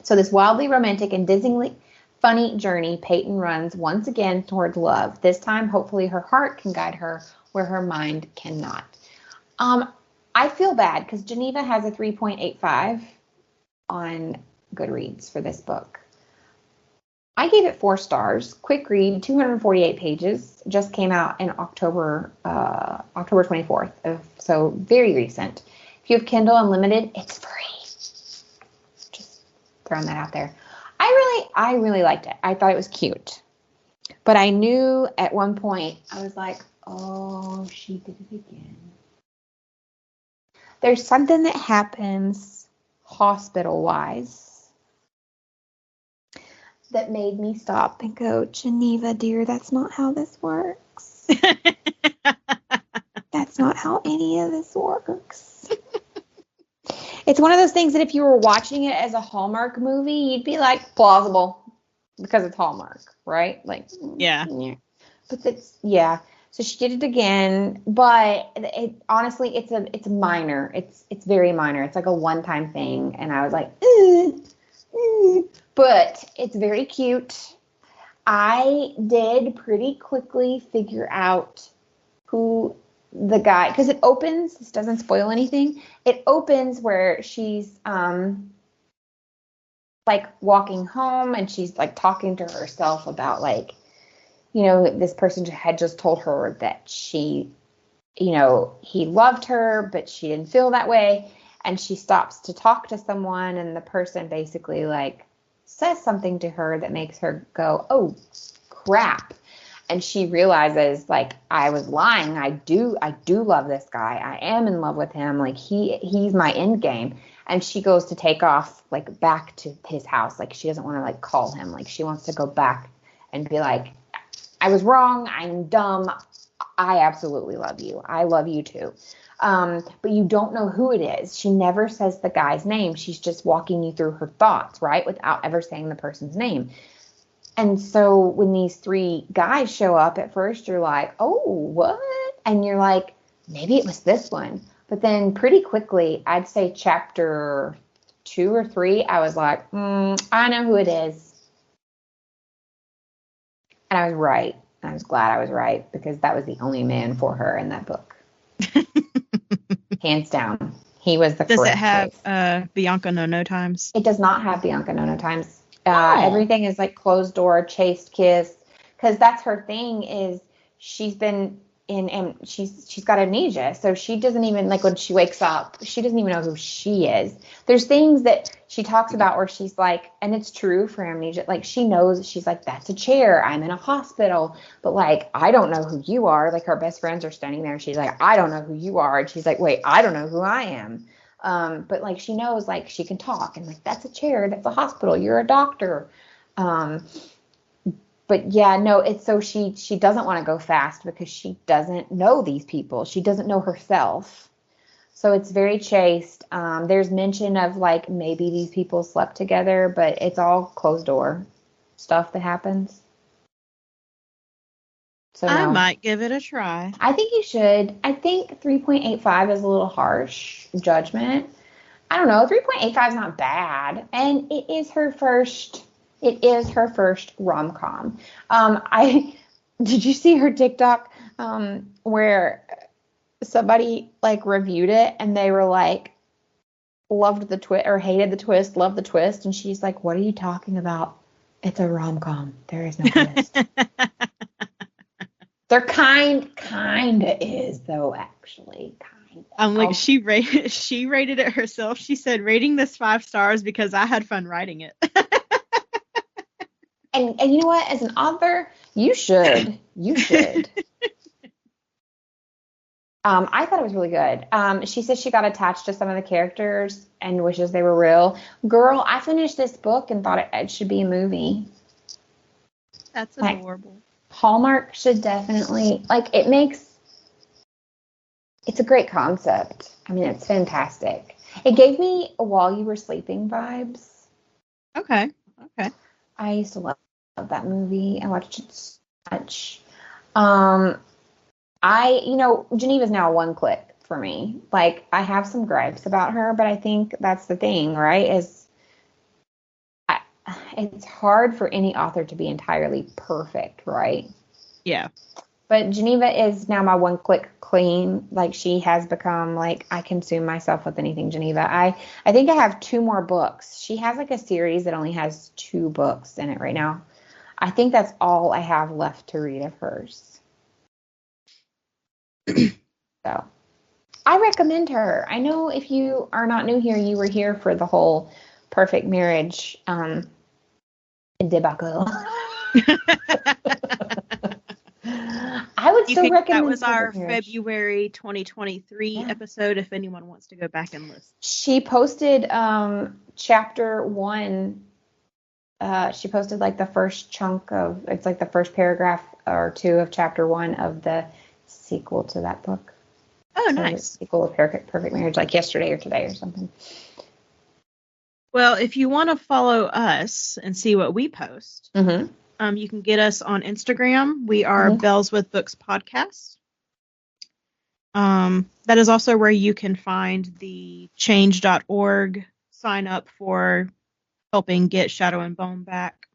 So this wildly romantic and dizzyingly funny journey, Peyton runs once again towards love. This time, hopefully, her heart can guide her where her mind cannot. I feel bad because Jeneva has a 3.85 on Goodreads for this book. I gave it 4 stars. Quick read, 248 pages. Just came out in October 24th. So very recent. If you have Kindle Unlimited, it's free. Just throwing that out there. I really liked it. I thought it was cute. But I knew at one point, I was like, oh, she did it again. There's something that happens hospital-wise that made me stop and go, Jeneva, dear, that's not how this works. That's not how any of this works. It's one of those things that if you were watching it as a Hallmark movie, you'd be like, plausible, because it's Hallmark, right? Yeah. But yeah. So she did it again, but honestly, it's minor. It's very minor. It's like a one-time thing, and I was like, but it's very cute. I did pretty quickly figure out who the guy, because it opens. This doesn't spoil anything. It opens where she's walking home, and she's talking to herself about this person had just told her that she, he loved her, but she didn't feel that way. And she stops to talk to someone, and the person basically says something to her that makes her go, oh, crap. And she realizes, I was lying. I do love this guy. I am in love with him. He's my end game. And she goes to take off, back to his house. She doesn't want to, call him. She wants to go back and be like, I was wrong. I'm dumb. I absolutely love you. I love you too. But you don't know who it is. She never says the guy's name. She's just walking you through her thoughts, right? Without ever saying the person's name. And so when these 3 guys show up at first, you're like, oh, what? And you're like, maybe it was this one. But then pretty quickly, I'd say chapter 2 or 3, I was like, I know who it is. And I was right. I was glad I was right, because that was the only man for her in that book. Hands down. He was the correct choice. Does it have Bianca No times? It does not have Bianca No times. Everything is closed door, chaste kiss. Because that's her thing, is she's been and she's got amnesia. So she doesn't even, when she wakes up, she doesn't even know who she is. There's things that she talks about where she's and it's true for amnesia, she knows, she's that's a chair, I'm in a hospital, but I don't know who you are. Her best friends are standing there, and she's I don't know who you are, and she's wait, I don't know who I am. But she knows, she can talk, and that's a chair, that's a hospital, you're a doctor. But yeah, no, it's so she doesn't want to go fast because she doesn't know these people. She doesn't know herself. So it's very chaste. There's mention of maybe these people slept together, but it's all closed door stuff that happens. So I might give it a try. I think you should. I think 3.85 is a little harsh judgment. I don't know. 3.85 is not bad. And it is her first rom-com. Did you see her TikTok where somebody like reviewed it and they were like, loved the twist or hated the twist, loved the twist, and she's like, "What are you talking about? It's a rom-com. There is no twist." There kinda is though, actually. I'm like, she rated it herself. She said, rating this 5 stars because I had fun writing it. And you know what? As an author, you should. I thought it was really good. She says she got attached to some of the characters and wishes they were real. Girl, I finished this book and thought it should be a movie. That's adorable. Like, Hallmark should definitely, like, it's a great concept. I mean, it's fantastic. It gave me While You Were Sleeping vibes. Okay. I used to love that movie. I watched it so much. Geneva's now one click for me. Like, I have some gripes about her, but I think that's the thing, right? It's hard for any author to be entirely perfect, right? Yeah. But Jeneva is now my one click queen. Like, she has become, like, I consume myself with anything Jeneva. I think I have 2 more books. She has like a series that only has 2 books in it right now. I think that's all I have left to read of hers. So I recommend her. I know if you are not new here, you were here for the whole perfect marriage debacle. I would still recommend that was our February 2023 episode if anyone wants to go back and listen. She posted chapter 1. She posted like the first chunk of, it's like the first paragraph or 2 of chapter 1 of the sequel to that book. Oh, nice. Sequel of Perfect Marriage, like yesterday or today or something. Well, if you want to follow us and see what we post, you can get us on Instagram. We are Bells with Books Podcast. That is also where you can find the change.org sign up for helping get Shadow and Bone back.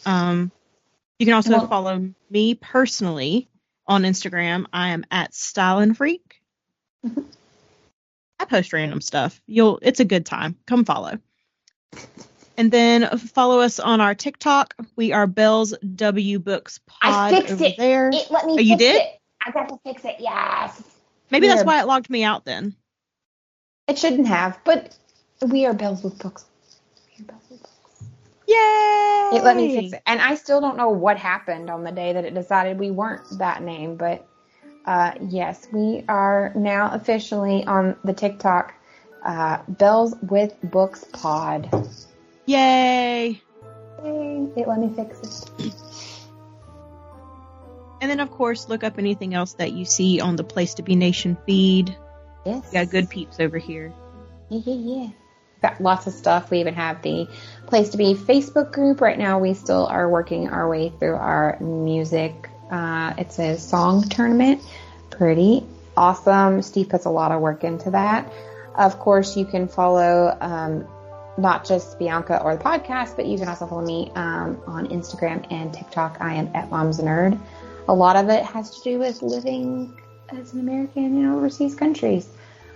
You can also follow me personally on Instagram. I am at Style and Freak. I post random stuff. It's a good time. Come follow. And then follow us on our TikTok. We are Bells W Books Pod. I fixed it. There. It let me fix it. I got to fix it. Yes. Maybe that's why it logged me out then. It shouldn't have, but we are Bells with Books. Yay! It let me fix it. And I still don't know what happened on the day that it decided we weren't that name, but yes, we are now officially on the TikTok Bells with Books Pod. Yay! It let me fix it. And then, of course, look up anything else that you see on the Place to Be Nation feed. Yes. We got good peeps over here. Yeah. Got lots of stuff. We even have the Place to Be Facebook group. Right now, we still are working our way through our music. It's a song tournament. Pretty awesome. Steve puts a lot of work into that. Of course, you can follow not just Bianca or the podcast, but you can also follow me on Instagram and TikTok. I am at Mom's a Nerd. A lot of it has to do with living as an American in overseas countries.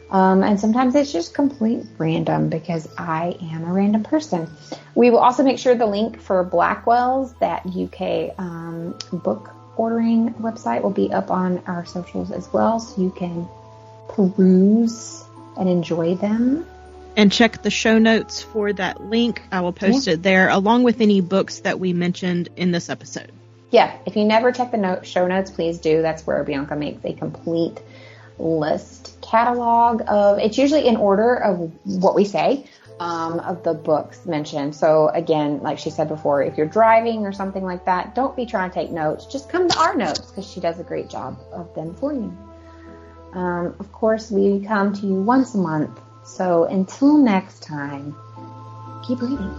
And sometimes it's just complete random because I am a random person. We will also make sure the link for Blackwell's, that UK book ordering website, will be up on our socials as well, so you can peruse and enjoy them. And check the show notes for that link. I will post it there, along with any books that we mentioned in this episode. Yeah, if you never check the show notes, please do. That's where Bianca makes a complete list catalog of, it's usually in order of what we say, of the books mentioned. So again, like she said before, if you're driving or something like that, don't be trying to take notes. Just come to our notes because she does a great job of them for you. Of course, we come to you once a month. So until next time, keep reading.